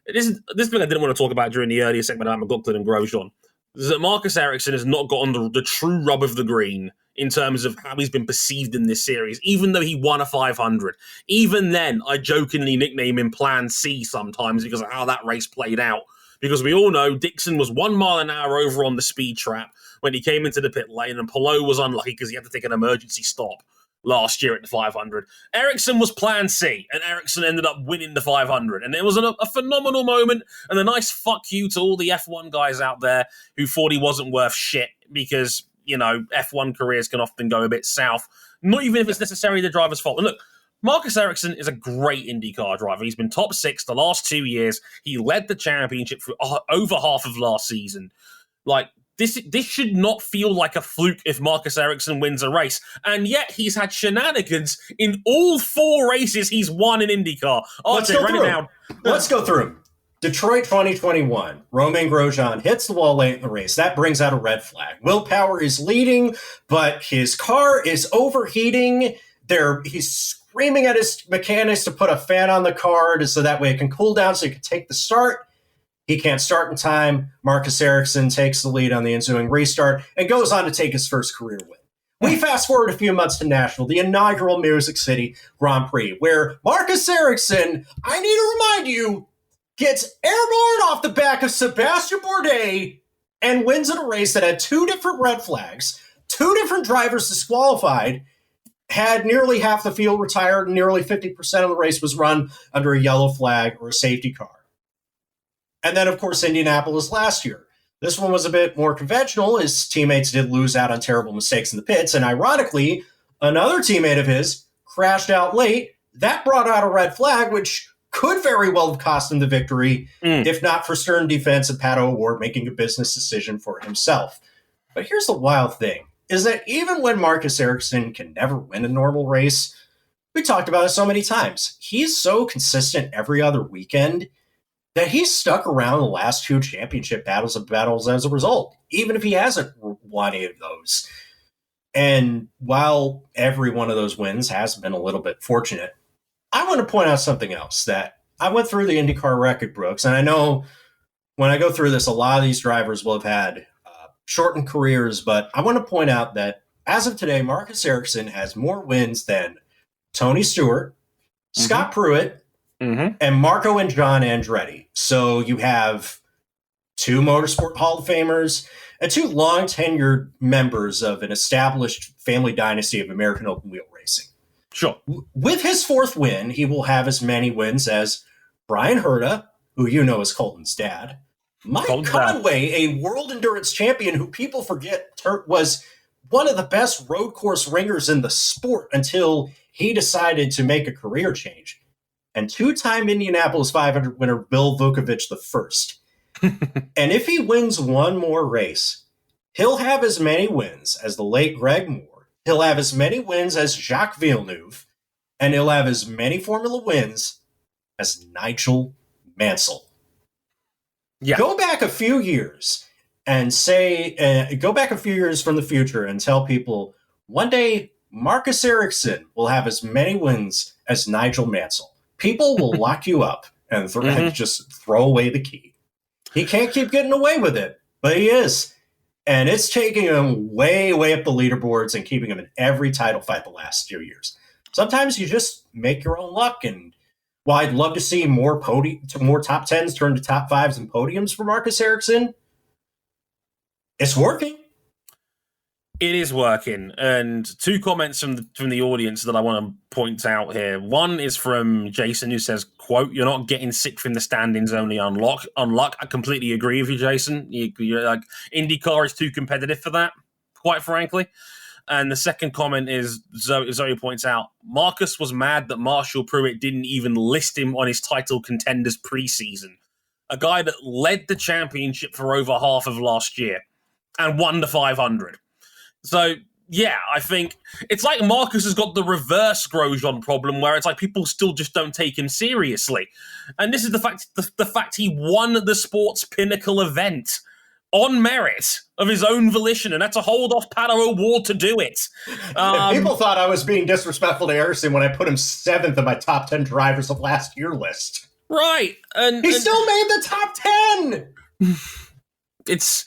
this thing I didn't want to talk about during the earlier segment about McLaughlin and Grosjean is that Marcus Ericsson has not gotten the true rub of the green in terms of how he's been perceived in this series, even though he won a 500. Even then, I jokingly nickname him Plan C sometimes because of how that race played out. Because we all know Dixon was 1 mile an hour over on the speed trap when he came into the pit lane, and Palou was unlucky because he had to take an emergency stop last year at the 500. Ericsson was Plan C, and Ericsson ended up winning the 500. And it was a phenomenal moment and a nice fuck you to all the F1 guys out there who thought he wasn't worth shit because, you know, F1 careers can often go a bit south, not even if it's necessarily the driver's fault. And look, Marcus Ericsson is a great IndyCar driver. He's been top 6 the last 2 years. He led the championship for over half of last season. Like, this should not feel like a fluke if Marcus Ericsson wins a race. And yet he's had shenanigans in all 4 races he's won in IndyCar. Let's go through them. Detroit 2021. Romain Grosjean hits the wall late in the race. That brings out a red flag. Will Power is leading, but his car is overheating. He's screaming at his mechanics to put a fan on the car so that way it can cool down so he can take the start. He can't start in time. Marcus Ericsson takes the lead on the ensuing restart and goes on to take his first career win. We fast forward a few months to Nashville, the inaugural Music City Grand Prix, where Marcus Ericsson, I need to remind you, gets airborne off the back of Sebastian Bourdais and wins in a race that had 2 different red flags, 2 different drivers disqualified, had nearly half the field retired, and nearly 50% of the race was run under a yellow flag or a safety car. And then, of course, Indianapolis last year. This one was a bit more conventional. His teammates did lose out on terrible mistakes in the pits. And ironically, another teammate of his crashed out late. That brought out a red flag, which could very well have cost him the victory, if not for stern defense of Pato O'Ward making a business decision for himself. But here's the wild thing, is that even when Marcus Ericsson can never win a normal race, we talked about it so many times, he's so consistent every other weekend that he's stuck around the last 2 championship battles as a result, even if he hasn't won any of those. And while every one of those wins has been a little bit fortunate, I want to point out something else that I went through the IndyCar record books, and I know when I go through this, a lot of these drivers will have had shortened careers, but I want to point out that as of today, Marcus Ericsson has more wins than Tony Stewart, Scott Pruitt, and Marco and John Andretti. So you have 2 Motorsport Hall of Famers and 2 long-tenured members of an established family dynasty of American open wheel racing. Sure. With his 4th win, he will have as many wins as Brian Herta, who you know is Colton's dad, Mike Conway, a world endurance champion who people forget was one of the best road course ringers in the sport until he decided to make a career change. And two-time Indianapolis 500 winner Bill Vukovich the first. And if he wins one more race, he'll have as many wins as the late Greg Moore. He'll have as many wins as Jacques Villeneuve. And he'll have as many Formula wins as Nigel Mansell. Yeah. Go back a few years and say, go back a few years from the future and tell people one day Marcus Ericsson will have as many wins as Nigel Mansell. People will lock you up and just throw away the key. He can't keep getting away with it, but he is. And it's taking him way, way up the leaderboards and keeping him in every title fight the last few years. Sometimes you just make your own luck. And while I'd love to see more top 10s turn to top 5s and podiums for Marcus Ericsson, it's working. It is working. And two comments from the audience that I want to point out here. One is from Jason, who says, quote, "You're not getting sixth in the standings, only on luck." I completely agree with you, Jason. You're like, IndyCar is too competitive for that, quite frankly. And the second comment is, Zoe points out, Marcus was mad that Marshall Pruitt didn't even list him on his title contenders preseason. A guy that led the championship for over half of last year and won the 500. So, yeah, I think it's like Marcus has got the reverse Grosjean problem where it's like people still just don't take him seriously. And this is the fact he won the sport's pinnacle event on merit of his own volition, and that's a hold off Pato O'Ward to do it. People thought I was being disrespectful to Ericsson when I put him 7th in my top 10 drivers of last year list. Right. And he still made the top 10! It's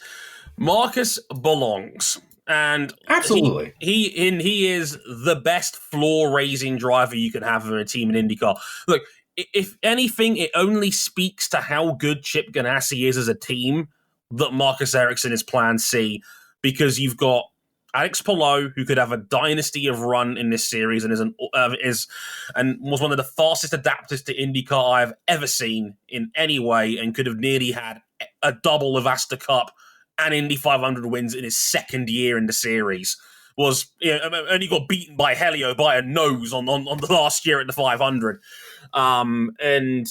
Marcus belongs. And absolutely, he is the best floor-raising driver you can have for a team in IndyCar. Look, if anything, it only speaks to how good Chip Ganassi is as a team that Marcus Ericsson is Plan C, because you've got Alex Palou, who could have a dynasty of run in this series and was one of the fastest adapters to IndyCar I've ever seen in any way, and could have nearly had a double of Astor Cup and Indy 500 wins in his second year in the series. Only got beaten by Helio by a nose on the last year at the 500. And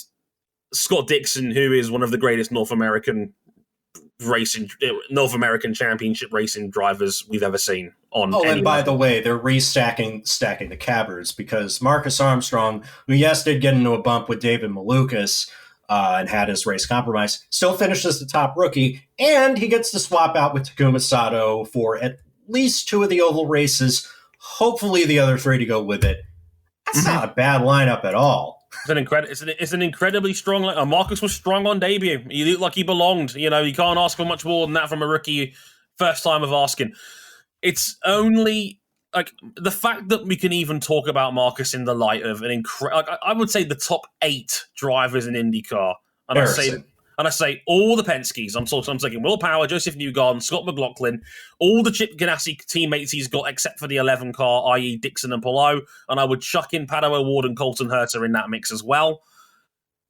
Scott Dixon, who is one of the greatest North American championship racing drivers we've ever seen on. And by the way, they're stacking the cabbers, because Marcus Armstrong, who did get into a bump with David Malukas and had his race compromised, still finishes the top rookie, and he gets to swap out with Takuma Sato for at least 2 of the oval races, hopefully the other 3 to go with it. That's not a bad lineup at all. It's an incredibly strong lineup. Marcus was strong on debut. He looked like he belonged. You can't ask for much more than that from a rookie, first time of asking. It's only like the fact that we can even talk about Marcus in the light of I would say the top 8 drivers in IndyCar, and I say all the Penske's. I'm taking Will Power, Joseph Newgarden, Scott McLaughlin, all the Chip Ganassi teammates he's got except for the 11 car, i.e. Dixon and Palou, and I would chuck in Pato O'Ward and Colton Herta in that mix as well.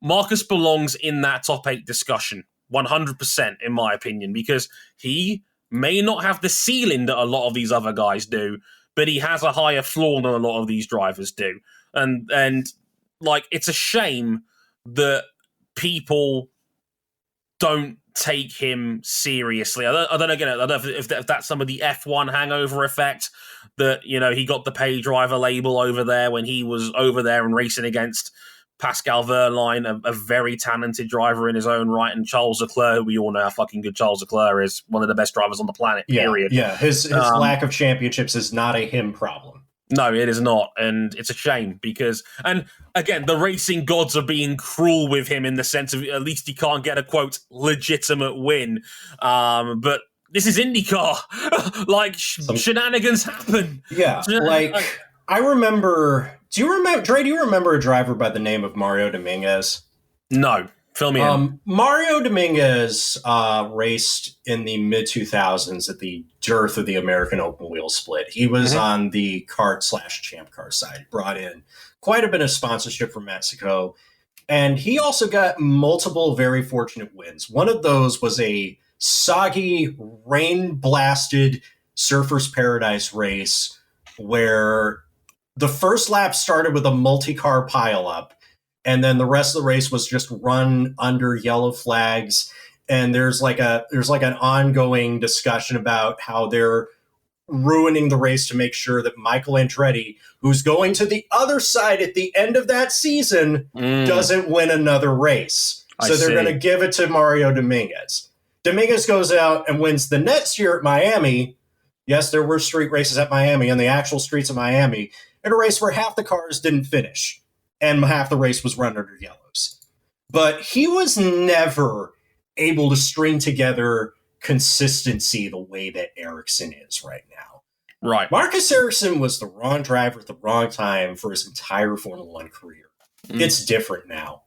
Marcus belongs in that top 8 discussion, 100% in my opinion, because he may not have the ceiling that a lot of these other guys do, but he has a higher floor than a lot of these drivers do. And it's a shame that people don't take him seriously. I don't know if that's some of the F1 hangover effect, that, he got the pay driver label over there when he was over there and racing against Pascal Wehrlein, a very talented driver in his own right, and Charles Leclerc, who we all know how fucking good Charles Leclerc is, one of the best drivers on the planet, period. Yeah, his lack of championships is not a him problem. No, it is not, and it's a shame because, and again, the racing gods are being cruel with him in the sense of at least he can't get a, quote, legitimate win, but this is IndyCar. Shenanigans happen. Yeah, I remember... Do you remember a driver by the name of Mario Dominguez? No. Fill me in. Mario Dominguez raced in the mid-2000s at the dearth of the American open wheel split. He was on the kart/champ car side, brought in quite a bit of sponsorship from Mexico, and he also got multiple very fortunate wins. One of those was a soggy, rain-blasted Surfers Paradise race where the first lap started with a multi-car pileup, and then the rest of the race was just run under yellow flags. And there's like an ongoing discussion about how they're ruining the race to make sure that Michael Andretti, who's going to the other side at the end of that season, doesn't win another race. So they're going to give it to Mario Dominguez. Dominguez goes out and wins the next year at Miami. Yes, there were street races at Miami on the actual streets of Miami, in a race where half the cars didn't finish and half the race was run under yellows. But he was never able to string together consistency the way that Ericsson is right now. Right. Marcus Ericsson was the wrong driver at the wrong time for his entire Formula One career. It's different now.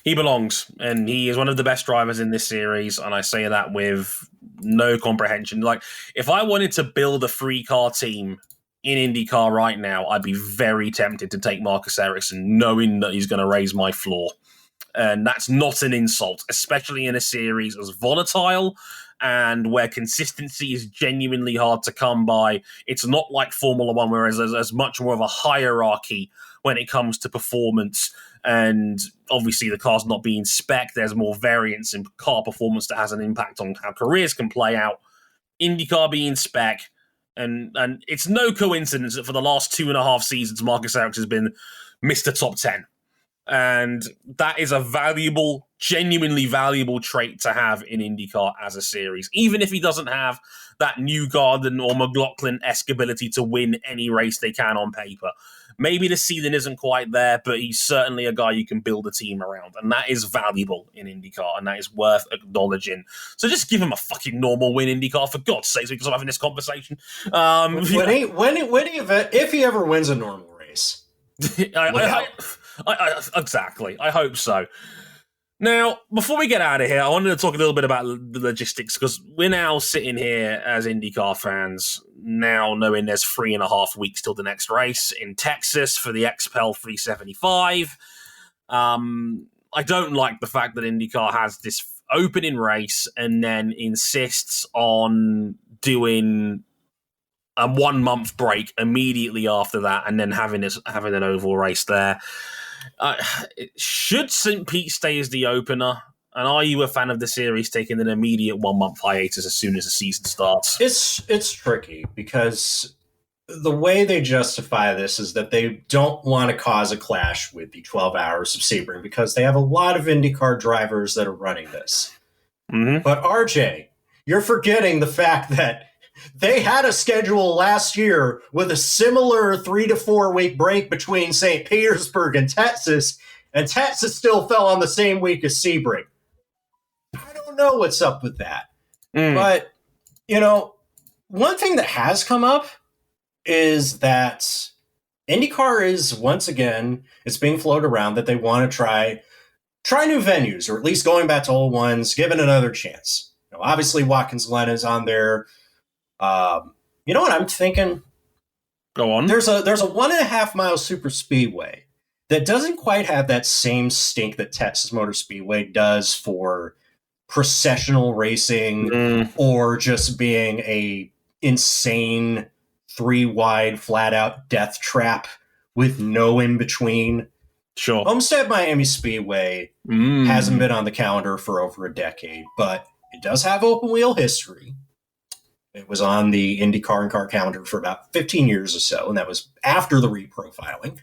He belongs, and he is one of the best drivers in this series, and I say that with no comprehension. Like, if I wanted to build a free car team in IndyCar right now, I'd be very tempted to take Marcus Ericsson, knowing that he's going to raise my floor. And that's not an insult, especially in a series as volatile and where consistency is genuinely hard to come by. It's not like Formula One, whereas there's much more of a hierarchy when it comes to performance. And obviously the car's not being spec. There's more variance in car performance that has an impact on how careers can play out. IndyCar being spec. And it's no coincidence that for the last 2.5 seasons, Marcus Ericsson has been Mr. Top 10. And that is a valuable, genuinely valuable trait to have in IndyCar as a series. Even if he doesn't have that Newgarden or McLaughlin-esque ability to win any race they can on paper. Maybe the ceiling isn't quite there, but he's certainly a guy you can build a team around. And that is valuable in IndyCar, and that is worth acknowledging. So just give him a fucking normal win, IndyCar, for God's sake, because I'm having this conversation. If he ever wins a normal race. Exactly. I hope so. Now, before we get out of here, I wanted to talk a little bit about the logistics, because we're now sitting here as IndyCar fans, now knowing there's 3.5 weeks till the next race in Texas for the XPEL 375. I don't like the fact that IndyCar has this opening race and then insists on doing a 1 month break immediately after that, and then having an oval race there. Should St Pete stay as the opener? And are you a fan of the series taking an immediate 1 month hiatus as soon as the season starts? It's tricky, because the way they justify this is that they don't want to cause a clash with the 12 hours of Sebring, because they have a lot of IndyCar drivers that are running this. Mm-hmm. But RJ, you're forgetting the fact that they had a schedule last year with a similar 3 to 4 week break between St. Petersburg and Texas still fell on the same week as Sebring. I don't know what's up with that. But, one thing that has come up is that IndyCar is, once again, it's being floated around that they want to try new venues, or at least going back to old ones, give it another chance. Obviously, Watkins Glen is on there. You know what I'm thinking? Go on. There's a 1.5 mile super speedway that doesn't quite have that same stink that Texas Motor Speedway does for processional racing or just being a insane 3-wide flat out death trap with no in between. Sure. Homestead Miami Speedway hasn't been on the calendar for over a decade, but it does have open wheel history. It was on the IndyCar and car calendar for about 15 years or so, and that was after the reprofiling.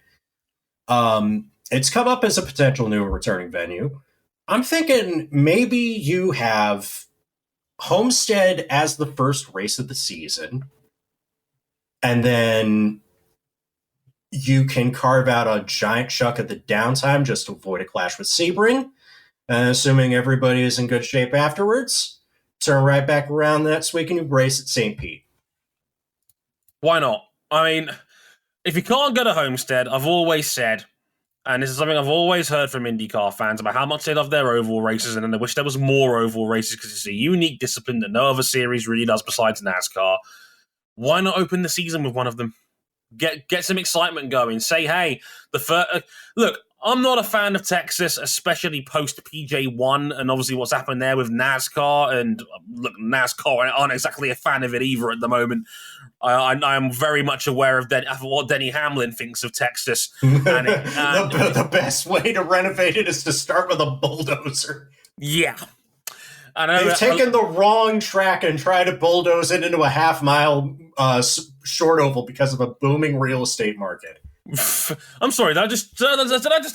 It's come up as a potential new returning venue. I'm thinking maybe you have Homestead as the first race of the season, and then you can carve out a giant chunk of the downtime just to avoid a clash with Sebring, assuming everybody is in good shape afterwards. Turn right back around next week and you race at St. Pete. Why not? I mean, if you can't go to Homestead, I've always said, and this is something I've always heard from IndyCar fans about how much they love their oval races, and then they wish there was more oval races because it's a unique discipline that no other series really does besides NASCAR. Why not open the season with one of them? Get some excitement going. Say, hey, look, I'm not a fan of Texas, especially post PJ1 and obviously what's happened there with NASCAR. And look, NASCAR aren't exactly a fan of it either at the moment. I am very much aware of what Denny Hamlin thinks of Texas. The best way to renovate it is to start with a bulldozer. Yeah. They've taken the wrong track and tried to bulldoze it into a half-mile short oval because of a booming real estate market. I'm sorry, did I just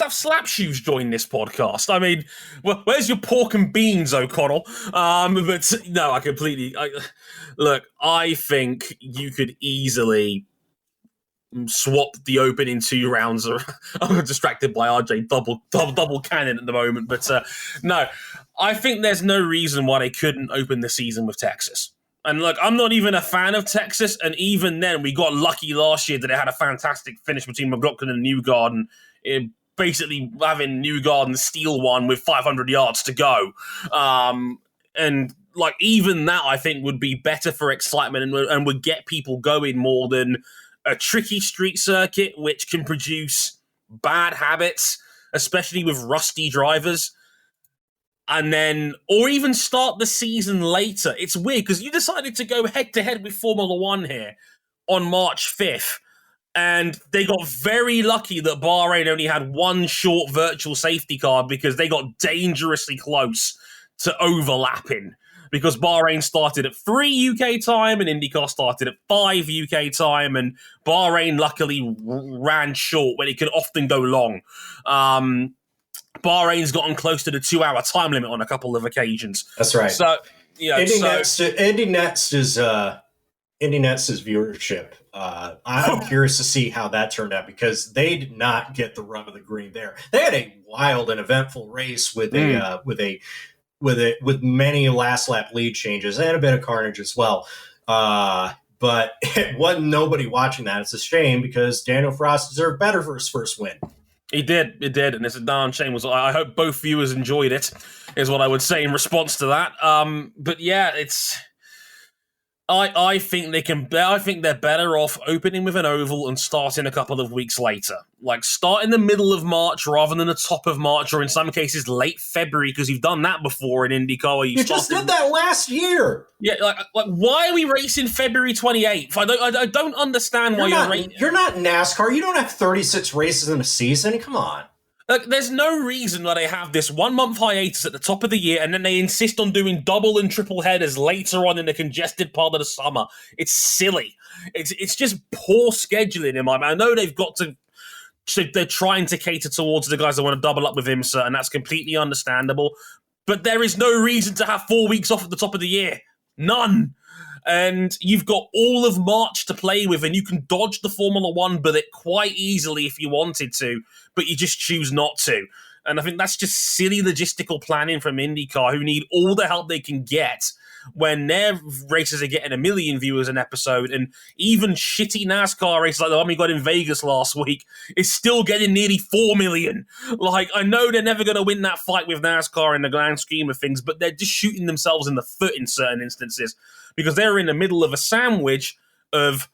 have slap shoes join this podcast? I mean, where's your pork and beans, O'Connell? But no, I think you could easily swap the opening 2 rounds. I'm distracted by RJ double cannon at the moment, but no, I think there's no reason why they couldn't open the season with Texas. And look, I'm not even a fan of Texas, and even then, we got lucky last year that it had a fantastic finish between McLaughlin and Newgarden, basically having Newgarden steal one with 500 yards to go. And like even that, I think would be better for excitement and would get people going more than a tricky street circuit, which can produce bad habits, especially with rusty drivers. And then, or even start the season later. It's weird because you decided to go head to head with Formula One here on March 5th. And they got very lucky that Bahrain only had one short virtual safety car because they got dangerously close to overlapping. Because Bahrain started at 3 UK time and IndyCar started at 5 UK time. And Bahrain luckily ran short when it could often go long. Bahrain's gotten close to the 2-hour time limit on a couple of occasions. That's right. So, yeah, Indy Next is viewership. I'm curious to see how that turned out because they did not get the rub of the green there. They had a wild and eventful race with many last lap lead changes and a bit of carnage as well. But it wasn't nobody watching that. It's a shame because Daniel Frost deserved better for his first win. It did, and it's a darn shame. I hope both viewers enjoyed it, is what I would say in response to that. But yeah, I think they're better off opening with an oval and starting a couple of weeks later. Like start in the middle of March rather than the top of March, or in some cases late February, because you've done that before in IndyCar. You just did that last year. Yeah, like why are we racing February 28th? I don't understand why you're not NASCAR. You don't have 36 races in a season. Come on. Like, there's no reason why they have this 1 month hiatus at the top of the year and then they insist on doing double and triple headers later on in the congested part of the summer. It's silly. It's just poor scheduling in my mind. I know they've got to. They're trying to cater towards the guys that want to double up with IMSA, and that's completely understandable. But there is no reason to have 4 weeks off at the top of the year. None. And you've got all of March to play with, and you can dodge the Formula One bullet quite easily if you wanted to, but you just choose not to. And I think that's just silly logistical planning from IndyCar, who need all the help they can get when their races are getting 1 million viewers an episode, and even shitty NASCAR races like the one we got in Vegas last week is still getting nearly 4 million. Like, I know they're never going to win that fight with NASCAR in the grand scheme of things, but they're just shooting themselves in the foot in certain instances because they're in the middle of a sandwich of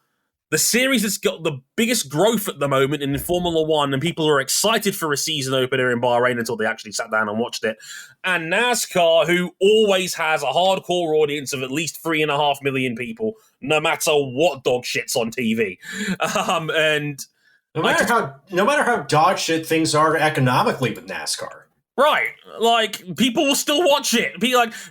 the series that's got the biggest growth at the moment in Formula One, and people are excited for a season opener in Bahrain until they actually sat down and watched it. And NASCAR, who always has a hardcore audience of at least 3.5 million people, no matter what dog shit's on TV. And no matter how dog shit things are economically with NASCAR. Right, like, people will still watch it.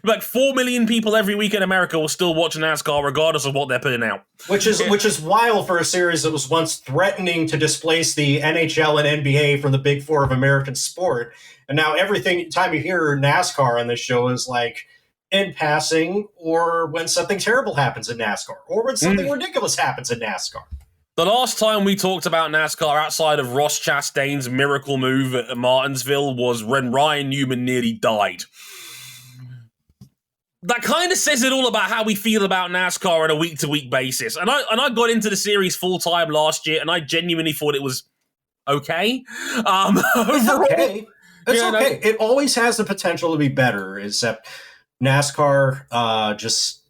Like 4 million people every week in America will still watch NASCAR regardless of what they're putting out. Which is wild for a series that was once threatening to displace the NHL and NBA from the Big Four of American sport. And now time you hear NASCAR on this show is like in passing, or when something terrible happens in NASCAR, or when something ridiculous happens in NASCAR. The last time we talked about NASCAR outside of Ross Chastain's miracle move at Martinsville was when Ryan Newman nearly died. That kind of says it all about how we feel about NASCAR on a week-to-week basis. And I got into the series full-time last year, and I genuinely thought it was okay. It's okay. It's okay. It always has the potential to be better, except NASCAR just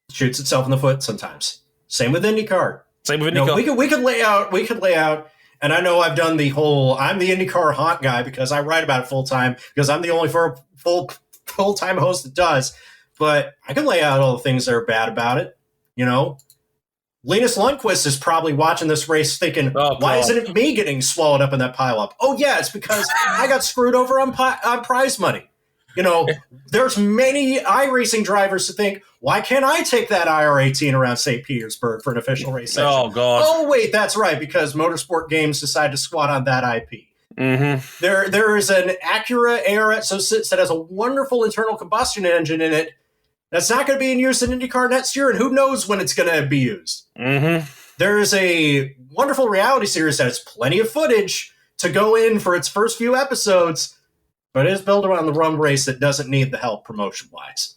shoots itself in the foot sometimes. Same with IndyCar. Same with IndyCar. We could lay out And I know I've done the whole, I'm the IndyCar haunt guy because I write about it full time because I'm the only full-time host that does. But I can lay out all the things that are bad about it. You know, Linus Lundqvist is probably watching this race thinking, why isn't it me getting swallowed up in that pileup? Oh, yeah, it's because I got screwed over on prize money. You know, there's many iRacing drivers who think, why can't I take that IR-18 around St. Petersburg for an official race session? Oh, God. Oh, wait, that's right, because Motorsport Games decided to squat on that IP. Mm-hmm. There is an Acura ARS-06 that has a wonderful internal combustion engine in it that's not going to be in use in IndyCar next year, and who knows when it's going to be used. Mm-hmm. There is a wonderful reality series that has plenty of footage to go in for its first few episodes, but it is built around the rum race that doesn't need the help promotion wise.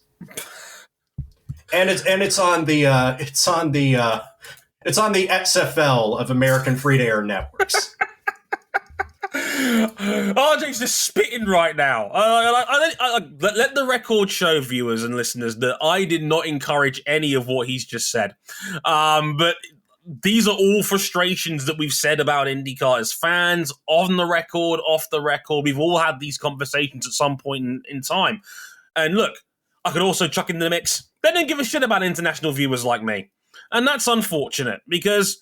And it's on the XFL of American free-to-air networks. RJ's just spitting right now. Let the record show, viewers and listeners, that I did not encourage any of what he's just said. But these are all frustrations that we've said about IndyCar as fans, on the record, off the record. We've all had these conversations at some point in time. And look, I could also chuck in the mix, they don't give a shit about international viewers like me. And that's unfortunate because,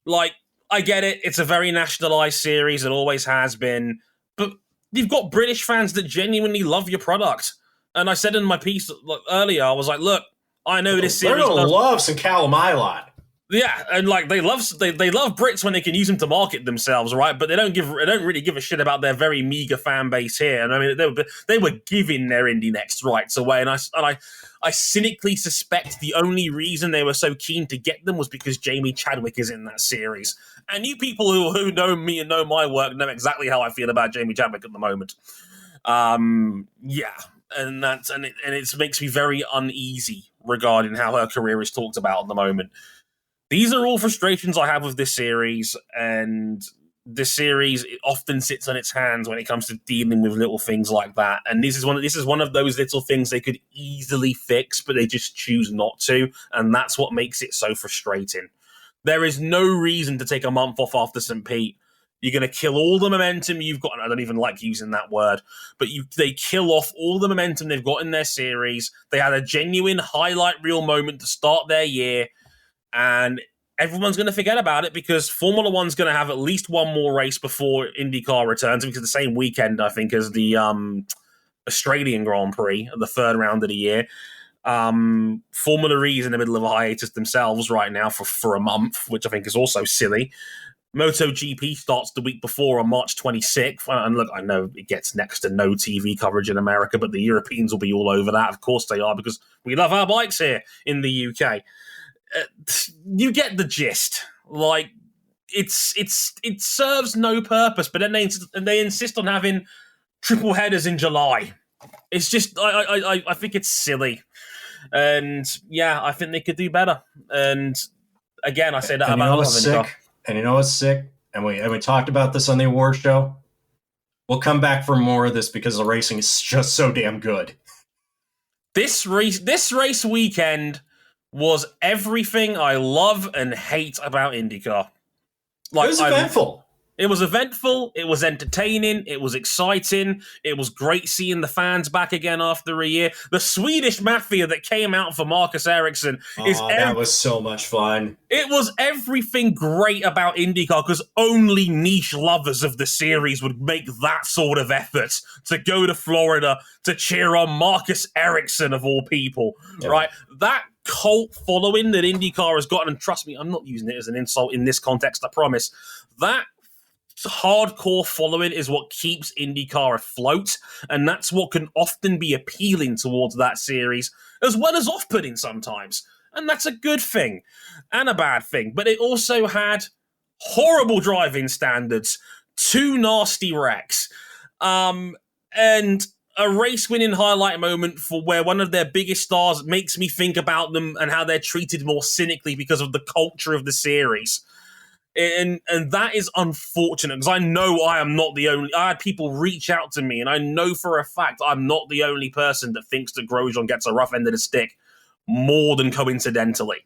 like, I get it, it's a very nationalized series, it always has been, but you've got British fans that genuinely love your product. And I said in my piece earlier, I was like, look, I know this series... They're going to love some Callum Island. Yeah, and like they love Brits when they can use them to market themselves, right? But they don't really give a shit about their very meager fan base here. And I mean, they were giving their Indy Next rights away, and I cynically suspect the only reason they were so keen to get them was because Jamie Chadwick is in that series. And you people who know me and know my work know exactly how I feel about Jamie Chadwick at the moment. Yeah, and it makes me very uneasy regarding how her career is talked about at the moment. These are all frustrations I have with this series, and this series often sits on its hands when it comes to dealing with little things like that. And this is one of those little things they could easily fix, but they just choose not to, and that's what makes it so frustrating. There is no reason to take a month off after St. Pete. You're going to kill all the momentum you've got. And I don't even like using that word, but they kill off all the momentum they've got in their series. They had a genuine highlight reel moment to start their year, and everyone's going to forget about it because Formula One's going to have at least one more race before IndyCar returns, because the same weekend, I think, as the Australian Grand Prix, the third round of the year. Formula E is in the middle of a hiatus themselves right now for a month, which I think is also silly. MotoGP starts the week before on March 26th. And look, I know it gets next to no TV coverage in America, but the Europeans will be all over that. Of course they are, because we love our bikes here in the UK. You get the gist. Like, it serves no purpose, but then they insist on having triple headers in July. It's just, I think it's silly. And yeah, I think they could do better. And again, I say that about what's sick. And you know what's sick? And we talked about this on the award show. We'll come back for more of this because the racing is just so damn good. This race weekend was everything I love and hate about IndyCar. Like, it was eventful. It was eventful, it was entertaining, it was exciting, it was great seeing the fans back again after a year. The Swedish Mafia that came out for Marcus Ericsson that was so much fun. It was everything great about IndyCar, because only niche lovers of the series would make that sort of effort to go to Florida to cheer on Marcus Ericsson of all people, right? That cult following that IndyCar has gotten, and trust me, I'm not using it as an insult in this context, I promise. That hardcore following is what keeps IndyCar afloat, and that's what can often be appealing towards that series, as well as off-putting sometimes. And that's a good thing and a bad thing. But it also had horrible driving standards, 2 nasty wrecks, and a race-winning highlight moment for where one of their biggest stars makes me think about them and how they're treated more cynically because of the culture of the series. And that is unfortunate, because I know I am not the only... I had people reach out to me, and I know for a fact I'm not the only person that thinks that Grosjean gets a rough end of the stick more than coincidentally.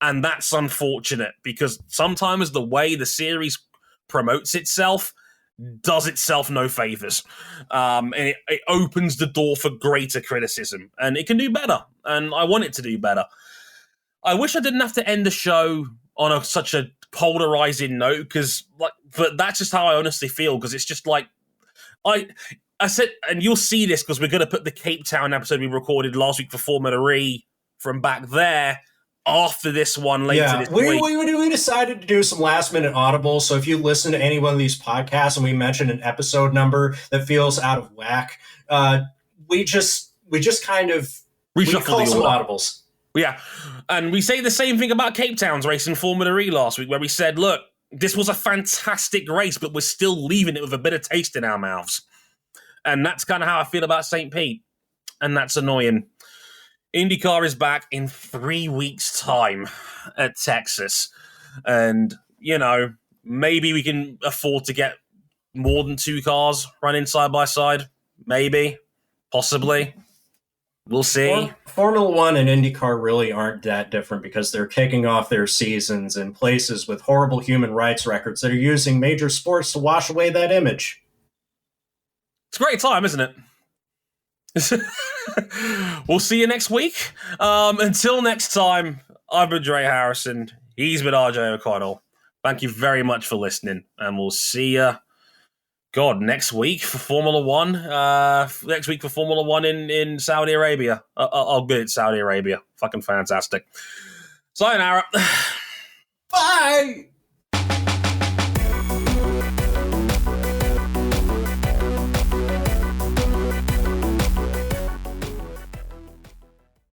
And that's unfortunate, because sometimes the way the series promotes itself does itself no favors. And it opens the door for greater criticism. And it can do better. And I want it to do better. I wish I didn't have to end the show on such a polarizing note, but that's just how I honestly feel, because it's just like, I said, and you'll see this because we're going to put the Cape Town episode we recorded last week for Formula E from back there after this one later this week. We decided to do some last minute audibles. So if you listen to any one of these podcasts and we mention an episode number that feels out of whack, we just kind of call some audibles. Yeah, and we say the same thing about Cape Town's race in Formula E last week, where we said, look, this was a fantastic race, but we're still leaving it with a bitter taste in our mouths. And that's kind of how I feel about St. Pete. And that's annoying. IndyCar is back in 3 weeks' time at Texas. And, maybe we can afford to get more than 2 cars running side by side. Maybe. Possibly. We'll see. Formula One and IndyCar really aren't that different because they're kicking off their seasons in places with horrible human rights records that are using major sports to wash away that image. It's a great time, isn't it? We'll see you next week. Until next time, I've been Dre Harrison. He's been RJ O'Connell. Thank you very much for listening, and we'll see you, next week for Formula One. Next week for Formula One in Saudi Arabia. Oh, good, Saudi Arabia. Fucking fantastic. Sayonara. Bye!